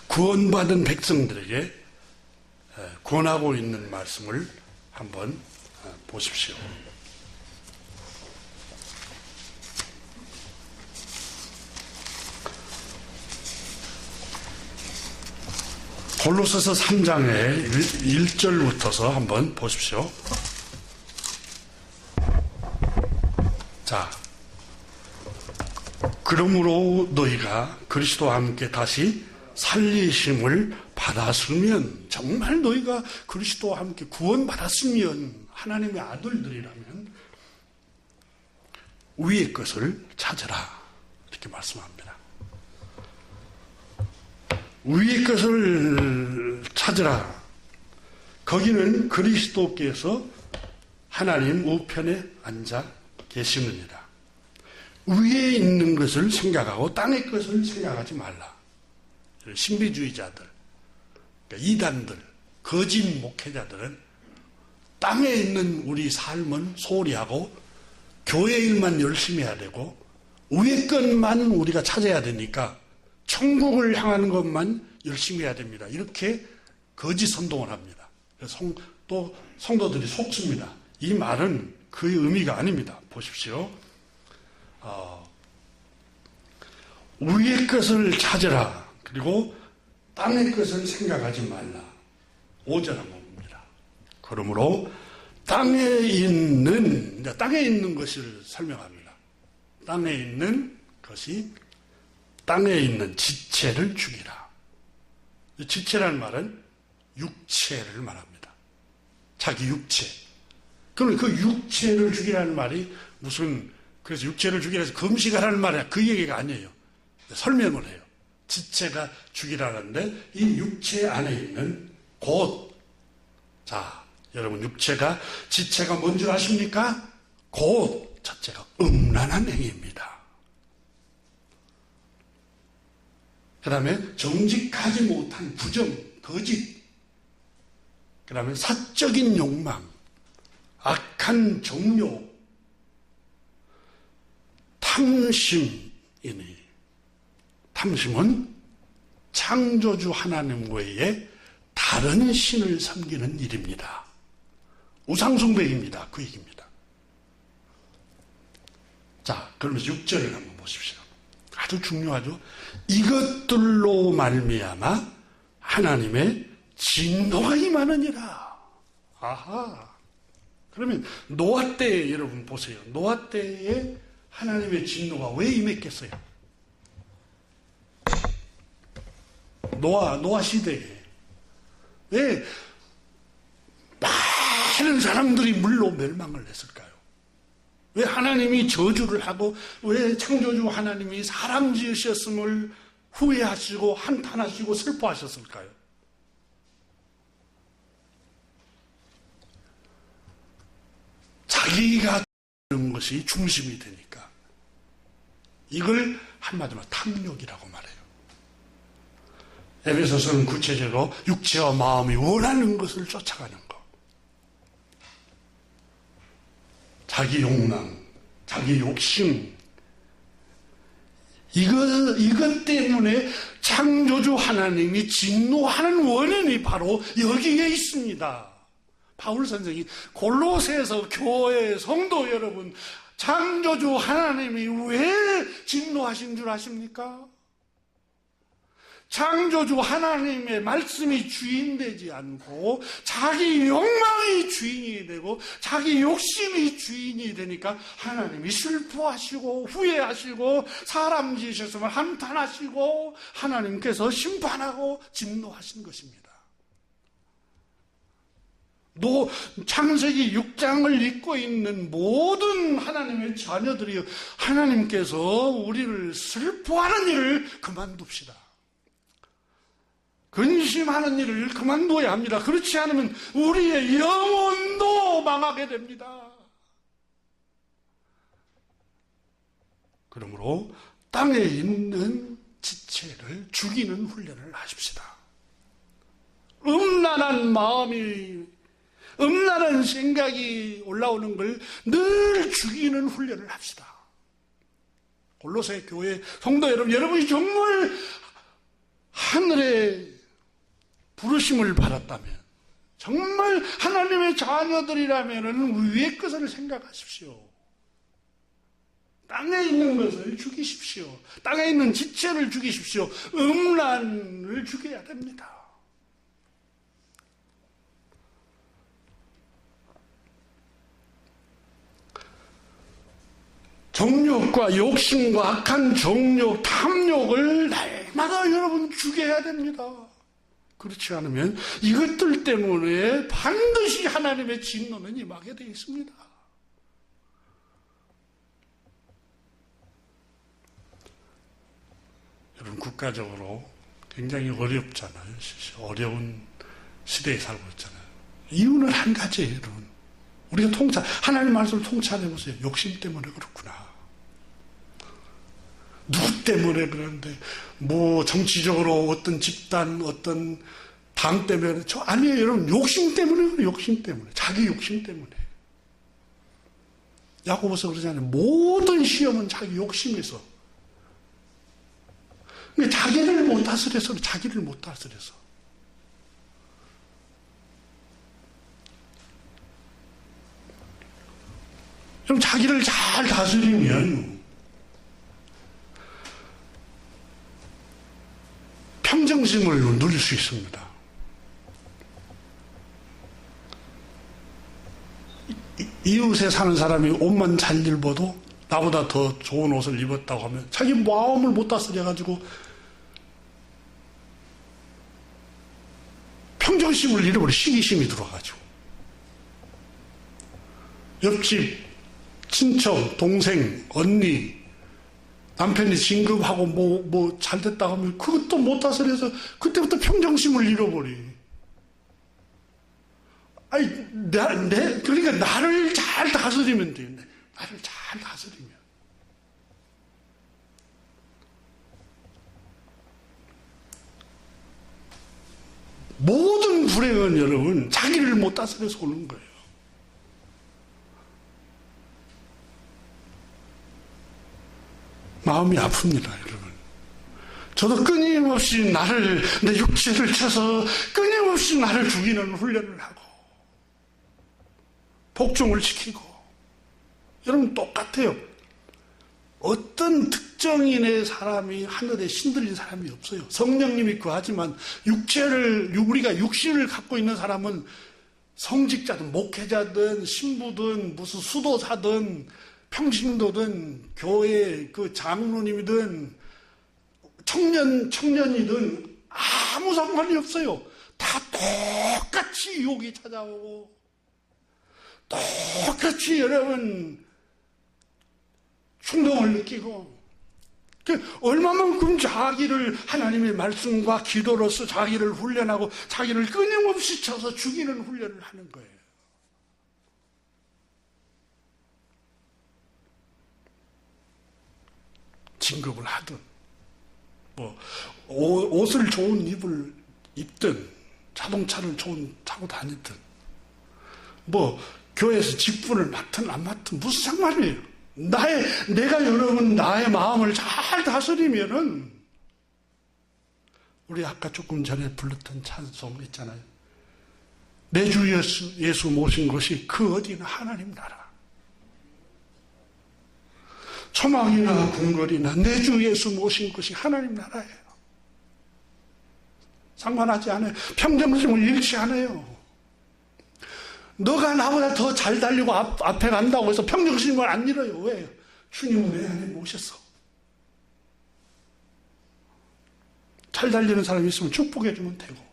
구원받은 백성들에게 권하고 있는 말씀을 한번 보십시오. 골로새서 3장의 1절부터서 한번 보십시오. 자, 그러므로 너희가 그리스도와 함께 다시 살리심을 받았으면, 정말 너희가 그리스도와 함께 구원받았으면, 하나님의 아들들이라면 위의 것을 찾으라, 이렇게 말씀합니다. 위의 것을 찾으라. 거기는 그리스도께서 하나님 우편에 앉아 계시느니라. 위에 있는 것을 생각하고 땅의 것을 생각하지 말라. 신비주의자들, 그러니까 이단들, 거짓 목회자들은 땅에 있는 우리 삶은 소홀히 하고 교회 일만 열심히 해야 되고 위의 것만 우리가 찾아야 되니까 천국을 향하는 것만 열심히 해야 됩니다. 이렇게 거짓 선동을 합니다. 그래서 또 성도들이 속습니다. 이 말은 그의 의미가 아닙니다. 보십시오. 위의 것을 찾으라. 그리고 땅의 것을 생각하지 말라. 5절 한번 봅니다. 그러므로 땅에 있는 것을 설명합니다. 땅에 있는 것이 땅에 있는 지체를 죽이라. 지체라는 말은 육체를 말합니다. 자기 육체. 그러면 그 육체를 죽이라는 말이 그래서 육체를 죽이라 해서 금식하라는 말이야. 그 얘기가 아니에요. 설명을 해요. 지체가 죽이라는데 이 육체 안에 있는 여러분, 지체가 뭔 줄 아십니까? 곧 자체가 음란한 행위입니다. 그 다음에 정직하지 못한 부정, 거짓, 그 다음에 사적인 욕망, 악한 정욕, 탐심이니, 탐심은 창조주 하나님 외에 다른 신을 섬기는 일입니다. 우상숭배입니다. 그 얘기입니다. 자, 그러면서 6절을 한번 보십시오. 아주 중요하죠. 이것들로 말미암아 하나님의 진노가 임하느니라. 아하. 그러면 노아 때 여러분 보세요. 노아 때에 하나님의 진노가 왜 임했겠어요? 노아 시대에 왜 많은 사람들이 물로 멸망을 했을까요? 왜 하나님이 저주를 하고 왜 창조주 하나님이 사람 지으셨음을 후회하시고 한탄하시고 슬퍼하셨을까요? 자기가 하는 것이 중심이 되니까. 이걸 한마디로 탐욕이라고 말해요. 에베소서는 구체적으로 육체와 마음이 원하는 것을 쫓아가는 것. 자기 욕망, 자기 욕심. 이것 때문에 창조주 하나님이 진노하는 원인이 바로 여기에 있습니다. 바울 선생이 골로새에서 교회 성도 여러분, 창조주 하나님이 왜 진노하신 줄 아십니까? 창조주 하나님의 말씀이 주인되지 않고 자기 욕망이 주인이 되고 자기 욕심이 주인이 되니까 하나님이 슬퍼하시고 후회하시고 사람 지으셨으면 한탄하시고 하나님께서 심판하고 진노하신 것입니다. 창세기 6장을 읽고 있는 모든 하나님의 자녀들이 하나님께서 우리를 슬퍼하는 일을 그만둡시다. 근심하는 일을 그만둬야 합니다. 그렇지 않으면 우리의 영혼도 망하게 됩니다. 그러므로 땅에 있는 지체를 죽이는 훈련을 하십시다. 음란한 마음이, 음란한 생각이 올라오는 걸 늘 죽이는 훈련을 합시다. 골로새 교회 성도 여러분, 여러분이 정말 하늘의 부르심을 받았다면, 정말 하나님의 자녀들이라면 위의 것을 생각하십시오. 땅에 있는 것을 죽이십시오. 땅에 있는 지체를 죽이십시오. 음란을 죽여야 됩니다. 정욕과 욕심과 악한 정욕, 탐욕을 날마다 여러분 죽여야 됩니다. 그렇지 않으면 이것들 때문에 반드시 하나님의 진노는 임하게 되어 있습니다. 여러분, 국가적으로 굉장히 어렵잖아요. 어려운 시대에 살고 있잖아요. 이유는 한 가지예요, 여러분. 우리가 하나님 말씀을 통찰해보세요. 욕심 때문에 그렇구나. 누구 때문에 그러는데, 정치적으로 어떤 집단, 어떤 당 때문에, 아니에요, 여러분. 욕심 때문에 그래요, 욕심 때문에. 자기 욕심 때문에. 야고보서 그러잖아요. 모든 시험은 자기 욕심에서. 근데 자기를 못 다스려서. 그럼 자기를 잘 다스리면 평정심을 누릴 수 있습니다. 이웃에 사는 사람이 옷만 잘 입어도 나보다 더 좋은 옷을 입었다고 하면 자기 마음을 못 다스려가지고 평정심을 잃어버려. 시기심이 들어가지고. 옆집 친척, 동생, 언니, 남편이 진급하고 잘 됐다고 하면 그것도 못 다스려서 그때부터 평정심을 잃어버려. 그러니까 나를 잘 다스리면 돼. 나를 잘 다스리면. 모든 불행은 여러분, 자기를 못 다스려서 오는 거예요. 마음이 아픕니다, 여러분. 저도 끊임없이 내 육체를 쳐서 끊임없이 나를 죽이는 훈련을 하고, 복종을 시키고. 여러분, 똑같아요. 어떤 특정인의 사람이 하늘에 신들린 사람이 없어요. 성령님이 구하지만 우리가 육신을 갖고 있는 사람은 성직자든 목회자든 신부든 무슨 수도사든 평신도든 교회 그 장로님이든 청년이든 아무 상관이 없어요. 다 똑같이 유혹이 찾아오고 똑같이 여러분 충동을 느끼고, 얼마만큼 자기를 하나님의 말씀과 기도로서 자기를 훈련하고 자기를 끊임없이 쳐서 죽이는 훈련을 하는 거예요. 진급을 하든, 옷을 좋은 입든, 자동차를 타고 다니든, 교회에서 직분을 맡든 안 맡든 무슨 상관이에요. 내가 여러분 나의 마음을 잘 다스리면은, 우리 아까 조금 전에 불렀던 찬송 있잖아요. 내 주 예수 모신 것이 그 어디나 하나님 나라. 초막이나 궁궐이나 내 주 예수 모신 것이 하나님 나라예요. 상관하지 않아요. 평정심을 잃지 않아요. 너가 나보다 더 잘 달리고 앞에 간다고 해서 평정심을 안 잃어요. 왜? 주님은 내 안에 모셨어. 잘 달리는 사람이 있으면 축복해주면 되고,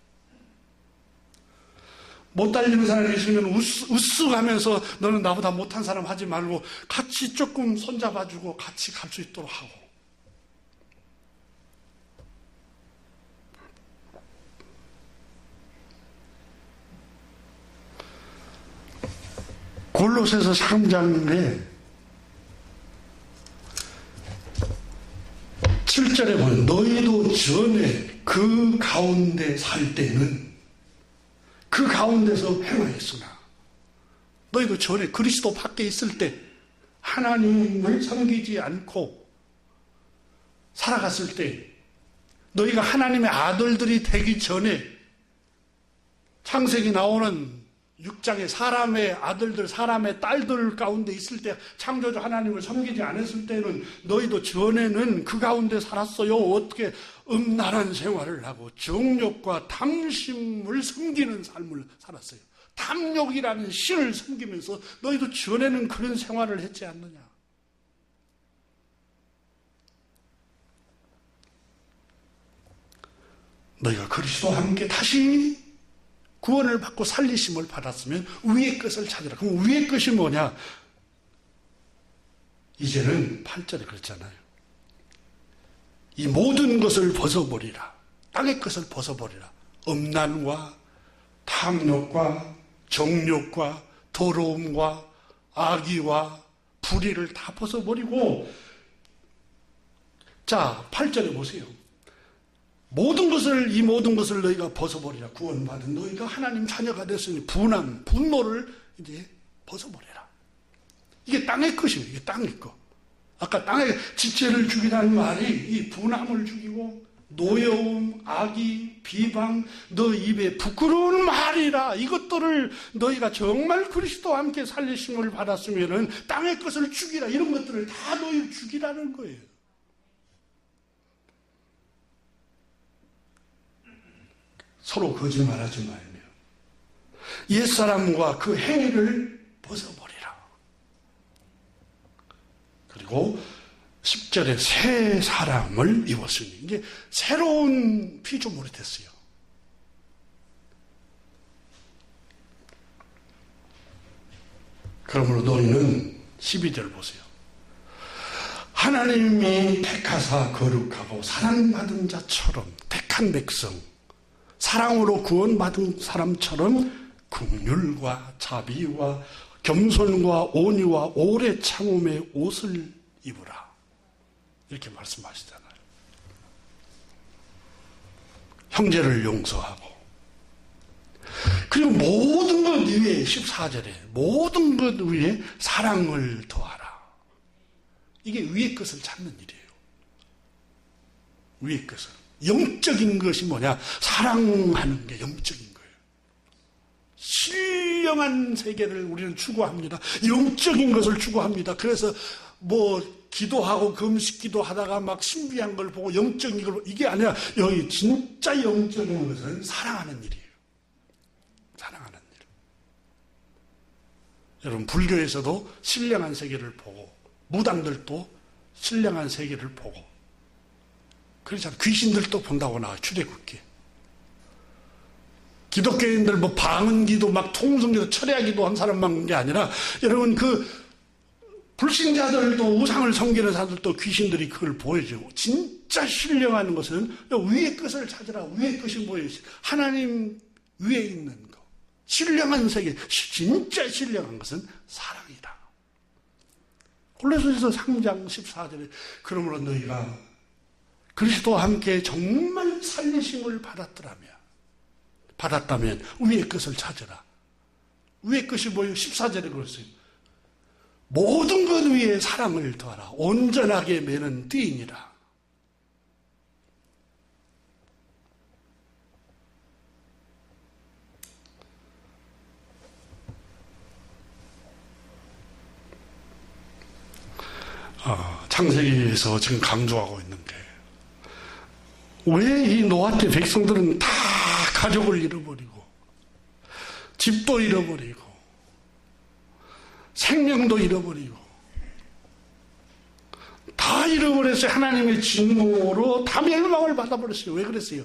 못 달리는 사람이 있으면 으쓱하면서 너는 나보다 못한 사람 하지 말고 같이 조금 손잡아주고 같이 갈 수 있도록 하고. 골로새서 3장에 7절에 보면 너희도 전에 그 가운데 살 때는 그 가운데서 행하였으나, 너희도 전에 그리스도 밖에 있을 때 하나님을 섬기지 않고 살아갔을 때, 너희가 하나님의 아들들이 되기 전에 창세기 나오는 6장에 사람의 아들들, 사람의 딸들 가운데 있을 때, 창조주 하나님을 섬기지 않았을 때는 너희도 전에는 그 가운데 살았어요. 어떻게 음란한 생활을 하고 정욕과 탐심을 섬기는 삶을 살았어요. 탐욕이라는 신을 섬기면서 너희도 전에는 그런 생활을 했지 않느냐. 너희가 그리스도와 함께 다시 구원을 받고 살리심을 받았으면 위의 것을 찾으라. 그럼 위의 것이 뭐냐? 이제는 8절에 그랬잖아요. 이 모든 것을 벗어버리라. 땅의 것을 벗어버리라. 음란과 탐욕과 정욕과 더러움과 악의와 불의를 다 벗어버리고, 자, 8절에 보세요. 이 모든 것을 너희가 벗어버리라. 구원받은 너희가 하나님 자녀가 됐으니 분노를 이제 벗어버려라. 이게 땅의 것이에요. 이게 땅의 것. 아까 땅의 지체를 죽이라는 말이 이 분함을 죽이고, 노여움, 악의, 비방, 너 입에 부끄러운 말이라. 이것들을 너희가 정말 그리스도와 함께 살리심을 받았으면은 땅의 것을 죽이라. 이런 것들을 다 너희 죽이라는 거예요. 서로 거짓말하지 말며 옛사람과 그 행위를 벗어버리라. 그리고 10절에 새 사람을 입었으니, 이제 새로운 피조물이 됐어요. 그러므로 너희는 12절 보세요. 하나님이 택하사 거룩하고 사랑받은 자처럼, 택한 백성, 사랑으로 구원받은 사람처럼 긍휼과 자비와 겸손과 온유와 오래 참음의 옷을 입으라. 이렇게 말씀하시잖아요. 형제를 용서하고, 그리고 모든 것 위에 14절에 모든 것 위에 사랑을 더하라. 이게 위의 것을 찾는 일이에요. 위의 것을. 영적인 것이 뭐냐? 사랑하는 게 영적인 거예요. 신령한 세계를 우리는 추구합니다. 영적인 것을 추구합니다. 그래서 기도하고 금식기도 하다가 막 신비한 걸 보고 영적인 걸, 이게 아니라 여기 진짜 영적인 것은 사랑하는 일이에요. 사랑하는 일. 여러분, 불교에서도 신령한 세계를 보고, 무당들도 신령한 세계를 보고, 그렇잖아요. 귀신들도 본다고 나와요. 출애굽기. 기독교인들 방언기도 막 통성기도 철야기도 한 사람만 본 게 아니라, 여러분 불신자들도 우상을 섬기는 사람들도 귀신들이 그걸 보여주고, 진짜 신령한 것은 위의 것을 찾으라. 위의 것이 뭐예요? 하나님 위에 있는 것. 신령한 세계, 진짜 신령한 것은 사랑이다. 골로새서 3장 14절에 그러므로 너희가 그리스도와 함께 정말 살리심을 받았다면 위의 것을 찾으라. 위의 것이 뭐예요? 14절에 그랬어요. 모든 것 위에 사랑을 더하라. 온전하게 매는 띠이니라. 창세기에서 지금 강조하고 있는 게, 왜 이 노아 때 백성들은 다 가족을 잃어버리고 집도 잃어버리고 생명도 잃어버리고 다 잃어버렸어요. 하나님의 진노로 다 멸망을 받아버렸어요. 왜 그랬어요?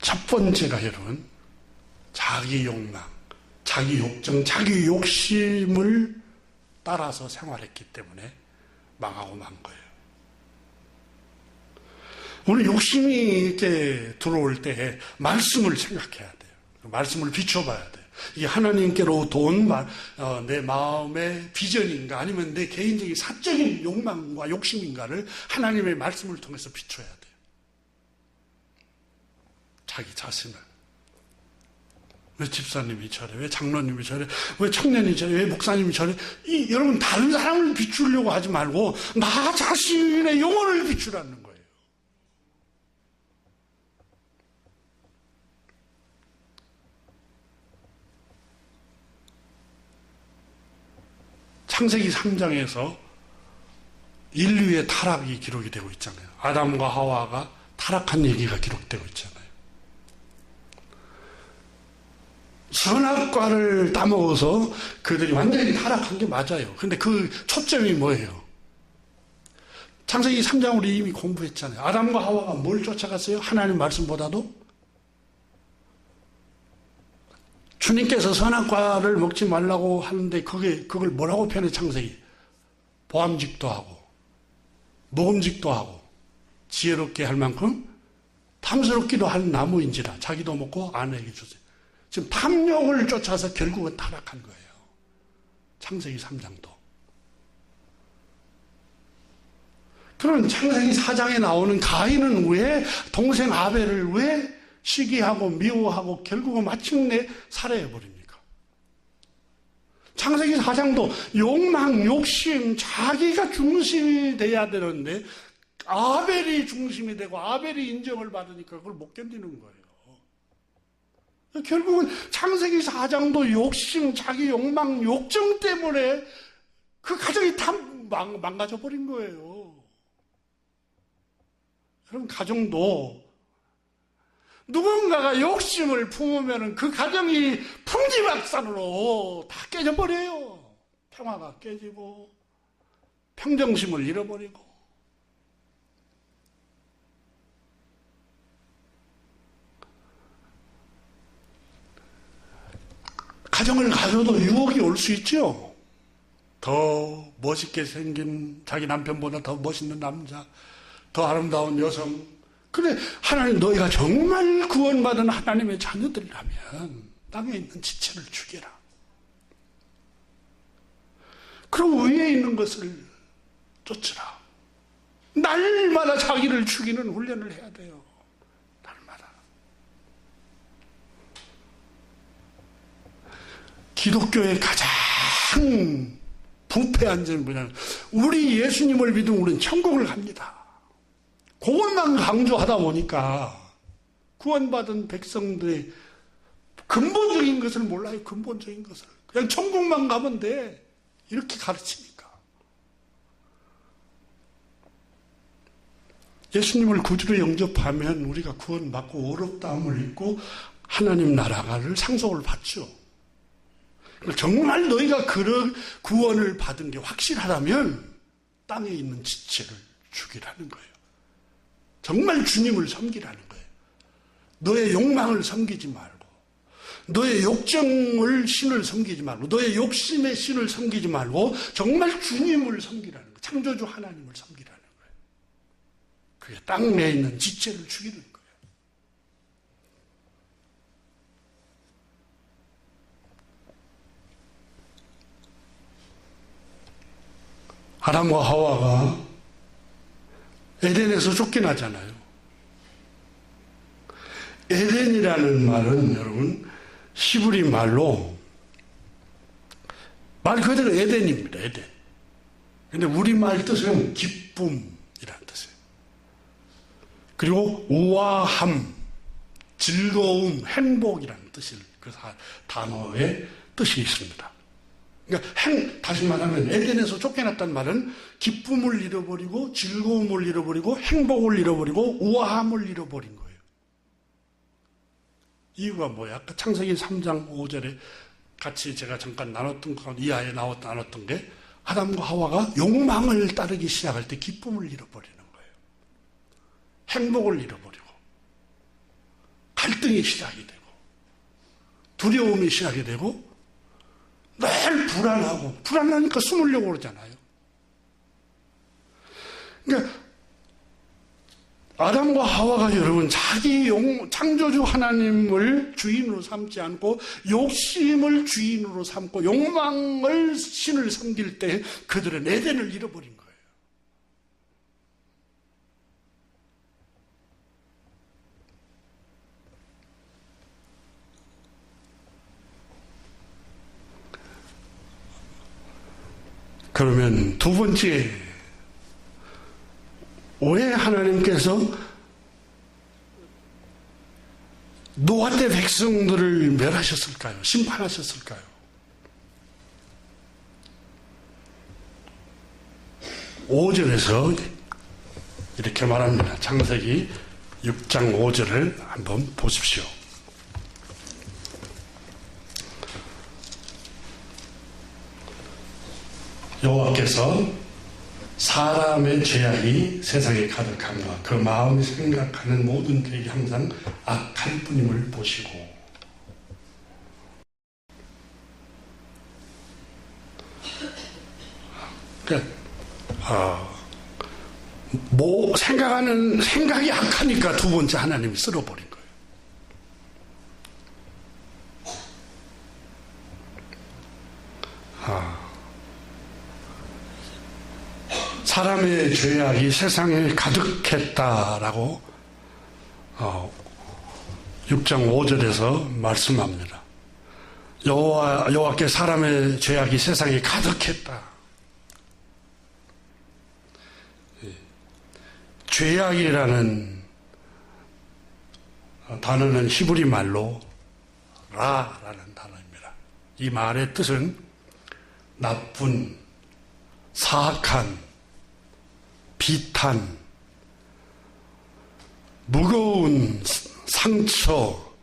첫 번째가 여러분, 자기 욕망, 자기 욕정, 자기 욕심을 따라서 생활했기 때문에 망하고 만 거예요. 우리 욕심이 이렇게 들어올 때 말씀을 생각해야 돼요. 말씀을 비춰봐야 돼요. 이게 하나님께로부터 온 내 마음의 비전인가 아니면 내 개인적인 사적인 욕망과 욕심인가를 하나님의 말씀을 통해서 비춰야 돼요. 자기 자신을. 왜 집사님이 저래? 왜 장로님이 저래? 왜 청년이 저래? 왜 목사님이 저래? 여러분 다른 사람을 비추려고 하지 말고 나 자신의 영혼을 비추라는 거예요. 창세기 3장에서 인류의 타락이 기록이 되고 있잖아요. 아담과 하와가 타락한 얘기가 기록되고 있잖아요. 선악과를 따먹어서 그들이 완전히 타락한 게 맞아요. 근데 그 초점이 뭐예요? 창세기 3장 우리 이미 공부했잖아요. 아담과 하와가 뭘 쫓아갔어요? 하나님 말씀보다도? 주님께서 선악과를 먹지 말라고 하는데 그걸 뭐라고 표현해? 창세기 보암직도 하고 먹음직도 하고 지혜롭게 할 만큼 탐스럽기도 한 나무인지라 자기도 먹고 아내에게 주세요. 지금 탐욕을 쫓아서 결국은 타락한 거예요. 창세기 3장도. 그럼 창세기 4장에 나오는 가인은 왜 동생 아벨을 왜 시기하고 미워하고 결국은 마침내 살해해버립니까? 창세기 4장도 욕망, 욕심, 자기가 중심이 돼야 되는데 아벨이 중심이 되고 아벨이 인정을 받으니까 그걸 못 견디는 거예요. 결국은 창세기 4장도 욕심, 자기 욕망, 욕정 때문에 그 가정이 다 망가져버린 거예요. 여러분 가정도 누군가가 욕심을 품으면 그 가정이 풍지박산으로 다 깨져버려요. 평화가 깨지고 평정심을 잃어버리고. 가정을 가져도 유혹이 올 수 있죠. 더 멋있게 생긴 자기 남편보다 더 멋있는 남자, 더 아름다운 여성. 그래, 하나님 너희가 정말 구원받은 하나님의 자녀들이라면 땅에 있는 지체를 죽여라. 그럼 위에 있는 것을 쫓으라. 날마다 자기를 죽이는 훈련을 해야 돼요. 날마다. 기독교의 가장 부패한 점이 뭐냐면 우리 예수님을 믿으면 우리는 천국을 갑니다. 그것만 강조하다 보니까 구원받은 백성들의 근본적인 것을 몰라요. 근본적인 것을. 그냥 천국만 가면 돼. 이렇게 가르치니까. 예수님을 구주로 영접하면 우리가 구원받고 어렵다함을 잊고 하나님 나라를 상속을 받죠. 정말 너희가 그런 구원을 받은 게 확실하다면 땅에 있는 지체를 죽이라는 거예요. 정말 주님을 섬기라는 거예요. 너의 욕망을 섬기지 말고 너의 욕정을 신을 섬기지 말고 너의 욕심의 신을 섬기지 말고 정말 주님을 섬기라는 거예요. 창조주 하나님을 섬기라는 거예요. 그게 땅에 있는 지체를 죽이는 거예요. 아담과 하와가 에덴에서 쫓겨나잖아요. 에덴이라는 말은 여러분 히브리 말로 말 그대로 에덴입니다. 에덴. 근데 우리말 뜻은 기쁨이라는 뜻이에요. 그리고 우아함, 즐거움, 행복이라는 뜻을 그 단어의 뜻이 있습니다. 그러니까 다시 말하면 에덴에서 쫓겨났단 말은 기쁨을 잃어버리고 즐거움을 잃어버리고 행복을 잃어버리고 우아함을 잃어버린 거예요. 이유가 뭐야? 아까 창세기 3장 5절에 같이 제가 잠깐 나눴던 거, 이하에 나눴던 게 아담과 하와가 욕망을 따르기 시작할 때 기쁨을 잃어버리는 거예요. 행복을 잃어버리고 갈등이 시작이 되고 두려움이 시작이 되고 늘 불안하니까 숨으려고 그러잖아요. 그러니까 아담과 하와가 여러분 자기 창조주 하나님을 주인으로 삼지 않고 욕심을 주인으로 삼고 욕망을 신을 섬길 때 그들은 에덴을 잃어버린 거예요. 그러면 두 번째, 왜 하나님께서 노아 때 백성들을 멸하셨을까요? 심판하셨을까요? (5절에서) 이렇게 말합니다. 창세기 6장 5절을 한번 보십시오. 여호와께서 사람의 죄악이 세상에 가득함과 그 마음이 생각하는 모든 계획이 항상 악할 뿐임을 보시고, 생각하는 생각이 악하니까 두 번째 하나님이 쓸어버린 거예요. 사람의 죄악이 세상에 가득했다라고 6장 5절에서 말씀합니다. 여호와께 사람의 죄악이 세상에 가득했다. 죄악이라는 단어는 히브리 말로 라라는 단어입니다. 이 말의 뜻은 나쁜, 사악한, 비탄, 무거운 상처,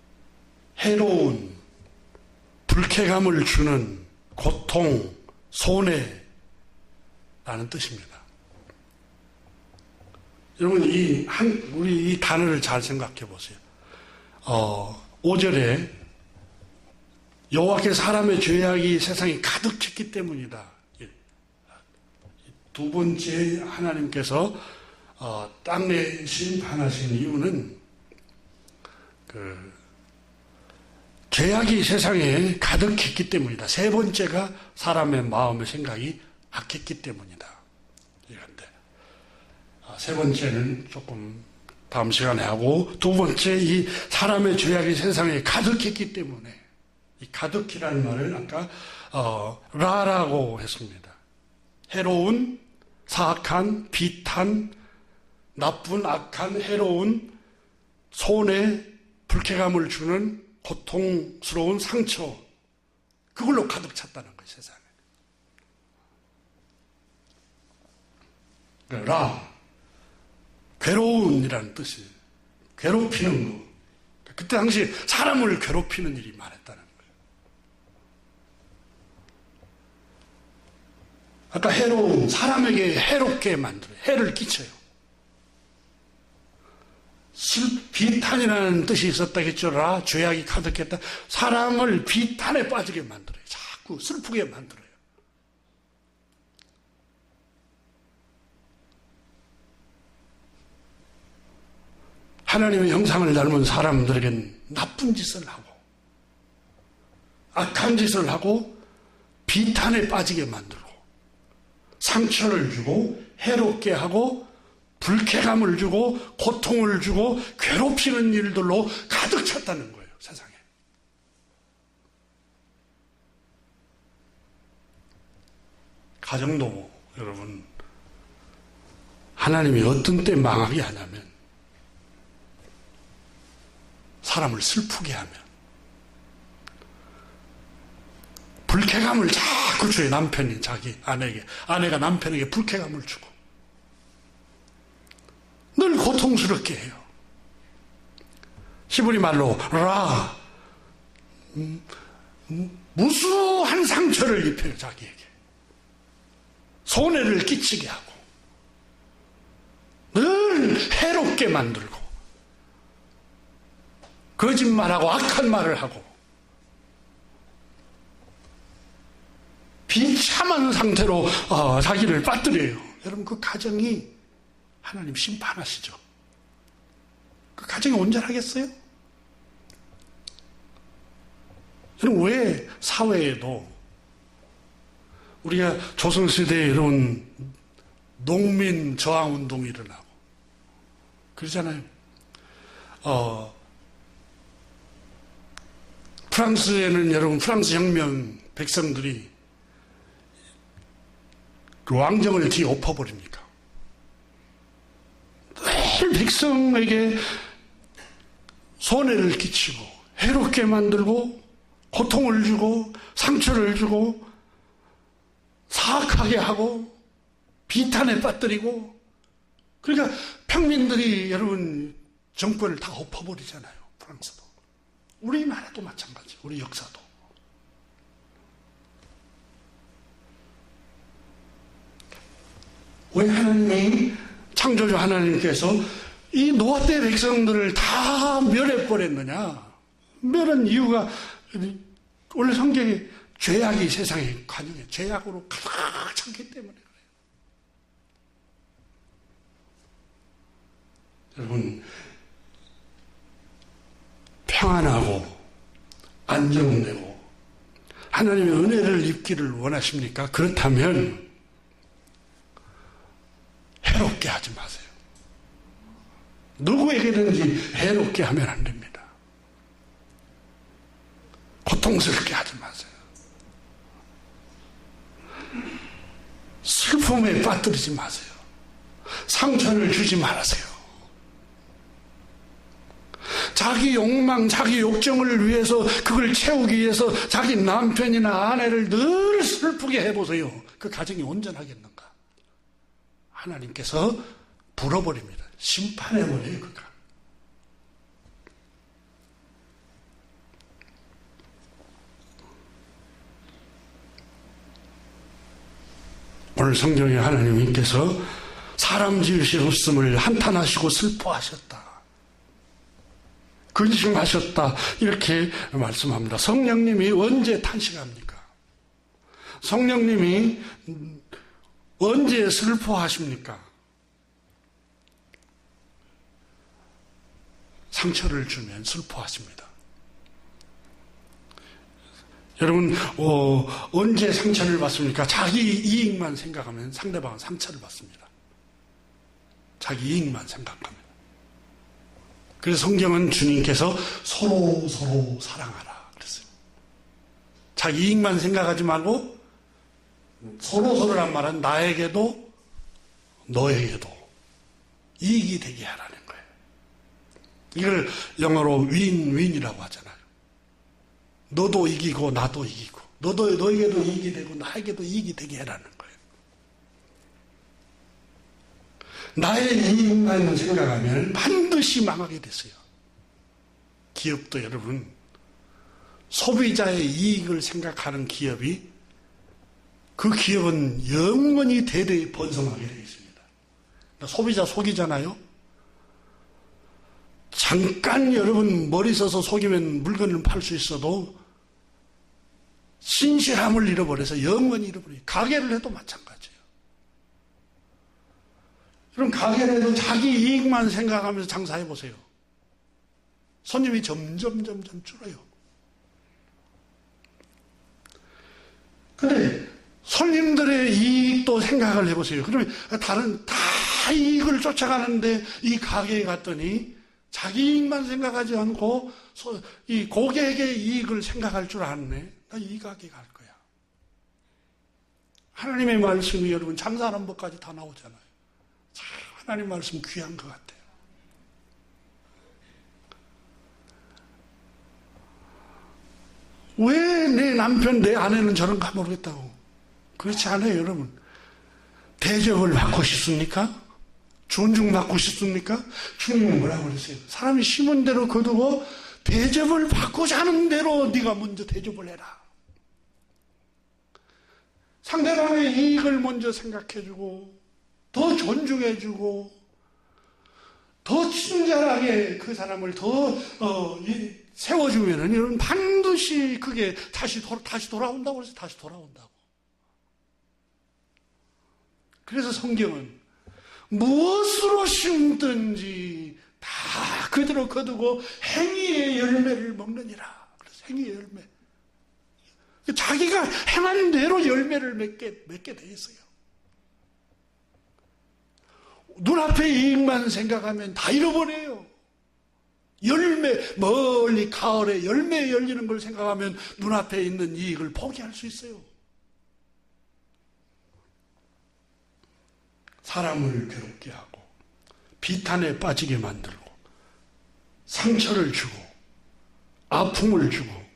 해로운, 불쾌감을 주는 고통, 손해라는 뜻입니다. 여러분, 우리 이 단어를 잘 생각해 보세요. 5절에 여호와께 사람의 죄악이 세상에 가득했기 때문이다. 두 번째 하나님께서 땅에 심판하신 이유는 죄악이 세상에 가득했기 때문이다. 세 번째가 사람의 마음의 생각이 악했기 때문이다. 이건데 세 번째는 조금 다음 시간에 하고, 두 번째 이 사람의 죄악이 세상에 가득했기 때문에, 이 가득이라는 말을 아까 라라고 했습니다. 해로운, 사악한, 비탄, 나쁜, 악한, 해로운, 손해, 불쾌감을 주는 고통스러운 상처, 그걸로 가득 찼다는 거예요, 세상에. 라, 괴로운이라는 뜻이, 괴롭히는 거. 그때 당시 사람을 괴롭히는 일이 많았다는 거예요. 아까 해로운, 사람에게 해롭게 만들어요. 해를 끼쳐요. 비탄이라는 뜻이 있었다겠죠. 라, 죄악이 가득했다. 사람을 비탄에 빠지게 만들어요. 자꾸 슬프게 만들어요. 하나님의 형상을 닮은 사람들에겐 나쁜 짓을 하고, 악한 짓을 하고, 비탄에 빠지게 만들고, 상처를 주고, 해롭게 하고, 불쾌감을 주고, 고통을 주고, 괴롭히는 일들로 가득 찼다는 거예요, 세상에. 가정도, 여러분, 하나님이 어떤 때 망하게 하냐면, 사람을 슬프게 하면, 불쾌감을 자꾸 줘요. 남편이 자기 아내에게, 아내가 남편에게 불쾌감을 주고 늘 고통스럽게 해요. 히브리 말로 라, 무수한 상처를 입혀요. 자기에게 손해를 끼치게 하고 늘 해롭게 만들고 거짓말하고 악한 말을 하고 비참한 상태로 자기를 빠뜨려요. 여러분, 그 가정이 하나님 심판하시죠. 그 가정이 온전하겠어요? 여러분, 왜 사회에도 우리가 조선시대에 이런 농민 저항운동이 일어나고 그러잖아요. 프랑스에는 여러분, 프랑스 혁명 백성들이 그 왕정을 뒤에 엎어버립니까? 늘 백성에게 손해를 끼치고 해롭게 만들고 고통을 주고 상처를 주고 사악하게 하고 비탄에 빠뜨리고, 그러니까 평민들이 여러분 정권을 다 엎어버리잖아요. 프랑스도. 우리나라도 마찬가지. 우리 역사도. 왜 하나님이, 창조주 하나님께서 이 노아 때 백성들을 다 멸해버렸느냐? 멸한 이유가 원래 성경에 죄악이 세상에 관영해 죄악으로 가득 찼기 때문에 그래요. 여러분, 평안하고 안정되고 하나님의 은혜를 입기를 원하십니까? 그렇다면 해롭게 하지 마세요. 누구에게든지 해롭게 하면 안 됩니다. 고통스럽게 하지 마세요. 슬픔에 빠뜨리지 마세요. 상처를 주지 말아세요. 자기 욕망, 자기 욕정을 위해서, 그걸 채우기 위해서 자기 남편이나 아내를 늘 슬프게 해보세요. 그 가정이 온전하겠는가? 하나님께서 불어버립니다. 심판해버려요, 그가. 오늘 성경에 하나님께서 사람 지으셨음을 한탄하시고 슬퍼하셨다. 근심하셨다. 이렇게 말씀합니다. 성령님이 언제 탄식합니까? 성령님이 언제 슬퍼하십니까? 상처를 주면 슬퍼하십니다. 여러분, 언제 상처를 받습니까? 자기 이익만 생각하면 상대방은 상처를 받습니다. 자기 이익만 생각하면. 그래서 성경은 주님께서 서로 사랑하라 그랬어요. 자기 이익만 생각하지 말고 서로란 말은 나에게도 너에게도 이익이 되게 하라는 거예요. 이걸 영어로 윈윈이라고 하잖아요. 너도 이기고 나도 이기고, 너에게도 이익이 되고 나에게도 이익이 되게 해라는 거예요. 나의 이익만 생각하면 반드시 망하게 됐어요. 기업도 여러분, 소비자의 이익을 생각하는 기업이, 그 기업은 영원히 대대에 번성하게 되어 있습니다. 소비자 속이잖아요. 잠깐 여러분 머리 써서 속이면 물건을 팔 수 있어도 신실함을 잃어버려서 영원히 잃어버려요. 가게를 해도 마찬가지예요. 그럼 가게를 해도 자기 이익만 생각하면서 장사해보세요. 손님이 점점 줄어요. 근데 손님들의 이익도 생각을 해보세요. 그러면 다른 다 이익을 쫓아가는데 이 가게에 갔더니 자기 이익만 생각하지 않고 이 고객의 이익을 생각할 줄 아네. 나 이 가게 갈 거야. 하나님의 말씀이 여러분 장사하는 법까지 다 나오잖아요. 참 하나님 말씀 귀한 것 같아요. 왜 내 남편, 내 아내는 저런가 모르겠다고. 그렇지 않아요, 여러분. 대접을 받고 싶습니까? 존중받고 싶습니까? 주님은 뭐라고 그랬어요? 사람이 심은 대로 거두고 대접을 받고자 하는 대로 네가 먼저 대접을 해라. 상대방의 이익을 먼저 생각해주고 더 존중해주고 더 친절하게 그 사람을 더 세워주면은 이런 반드시 그게 다시 돌아온다고 그래서 다시 돌아온다고. 그래서 성경은 무엇으로 심든지 다 그대로 거두고 행위의 열매를 먹느니라. 그래서 행위의 열매. 자기가 행한 대로 열매를 맺게 돼 있어요. 눈앞의 이익만 생각하면 다 잃어버려요. 열매, 멀리 가을에 열매 열리는 걸 생각하면 눈앞에 있는 이익을 포기할 수 있어요. 사람을 괴롭게 하고 비탄에 빠지게 만들고 상처를 주고 아픔을 주고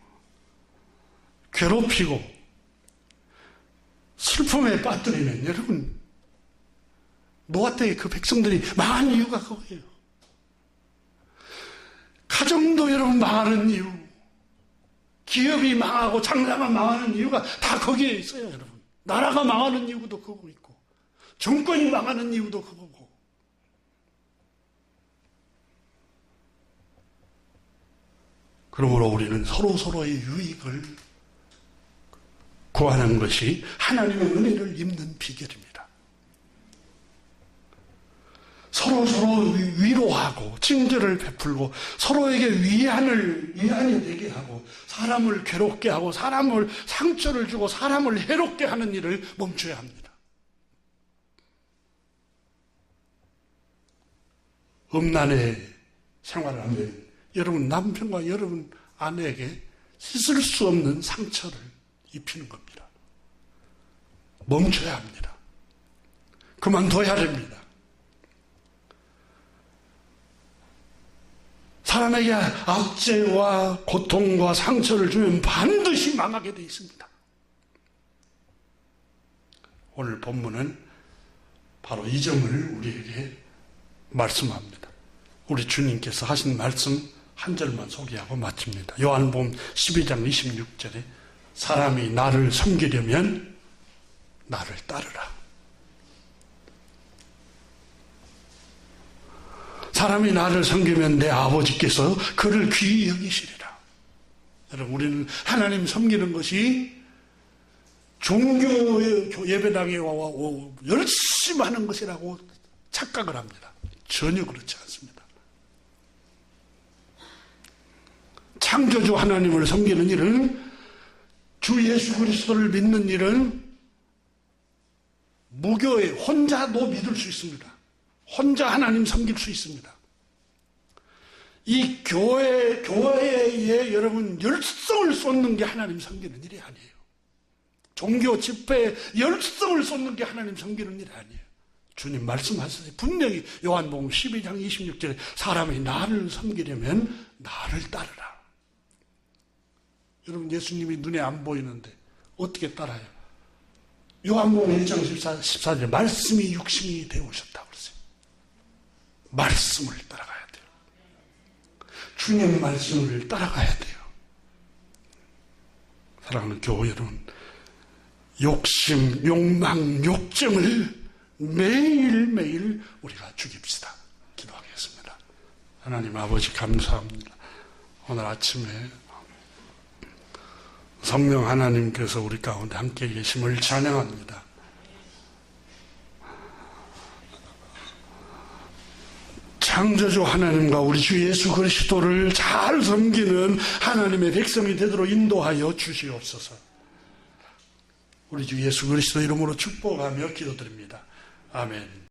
괴롭히고 슬픔에 빠뜨리는, 여러분, 노아 때의 그 백성들이 망한 이유가 그거예요. 가정도 여러분 망하는 이유, 기업이 망하고 장사가 망하는 이유가 다 거기에 있어요, 여러분. 나라가 망하는 이유도 그거 있고 정권이 망하는 이유도 그거고. 그러므로 우리는 서로서로의 유익을 구하는 것이 하나님의 은혜를 입는 비결입니다. 서로서로 위로하고 친절을 베풀고 서로에게 위안이 되게 하고 사람을 괴롭게 하고 사람을 상처를 주고 사람을 해롭게 하는 일을 멈춰야 합니다. 음란의 생활을 하면 여러분 남편과 여러분 아내에게 씻을 수 없는 상처를 입히는 겁니다. 멈춰야 합니다. 그만둬야 됩니다. 사람에게 악재와 고통과 상처를 주면 반드시 망하게 되어 있습니다. 오늘 본문은 바로 이 점을 우리에게 말씀합니다. 우리 주님께서 하신 말씀 한 절만 소개하고 마칩니다. 요한복음 12장 26절에 사람이 나를 섬기려면 나를 따르라. 사람이 나를 섬기면 내 아버지께서 그를 귀히 여기시리라. 여러분, 우리는 하나님 섬기는 것이 종교 예배당에 와 열심히 하는 것이라고 착각을 합니다. 전혀 그렇지 않습니다. 창조주 하나님을 섬기는 일은, 주 예수 그리스도를 믿는 일은 무교에 혼자도 믿을 수 있습니다. 혼자 하나님 섬길 수 있습니다. 이 교회에 여러분 열성을 쏟는 게 하나님 섬기는 일이 아니에요. 종교 집회에 열성을 쏟는 게 하나님 섬기는 일이 아니에요. 주님 말씀하셨어요. 분명히 요한복음 12장 26절에 사람이 나를 섬기려면 나를 따르라. 여러분, 예수님이 눈에 안 보이는데 어떻게 따라요? 요한복음 1장 14절에 말씀이 육신이 되어오셨다고 그랬어요. 말씀을 따라가야 돼요. 주님 말씀을 따라가야 돼요. 사랑하는 교회 여러분, 욕심, 욕망, 욕정을 매일매일 우리가 죽입시다. 기도하겠습니다. 하나님 아버지 감사합니다. 오늘 아침에 성령 하나님께서 우리 가운데 함께 계심을 찬양합니다. 창조주 하나님과 우리 주 예수 그리스도를 잘 섬기는 하나님의 백성이 되도록 인도하여 주시옵소서. 우리 주 예수 그리스도 이름으로 축복하며 기도드립니다. 아멘.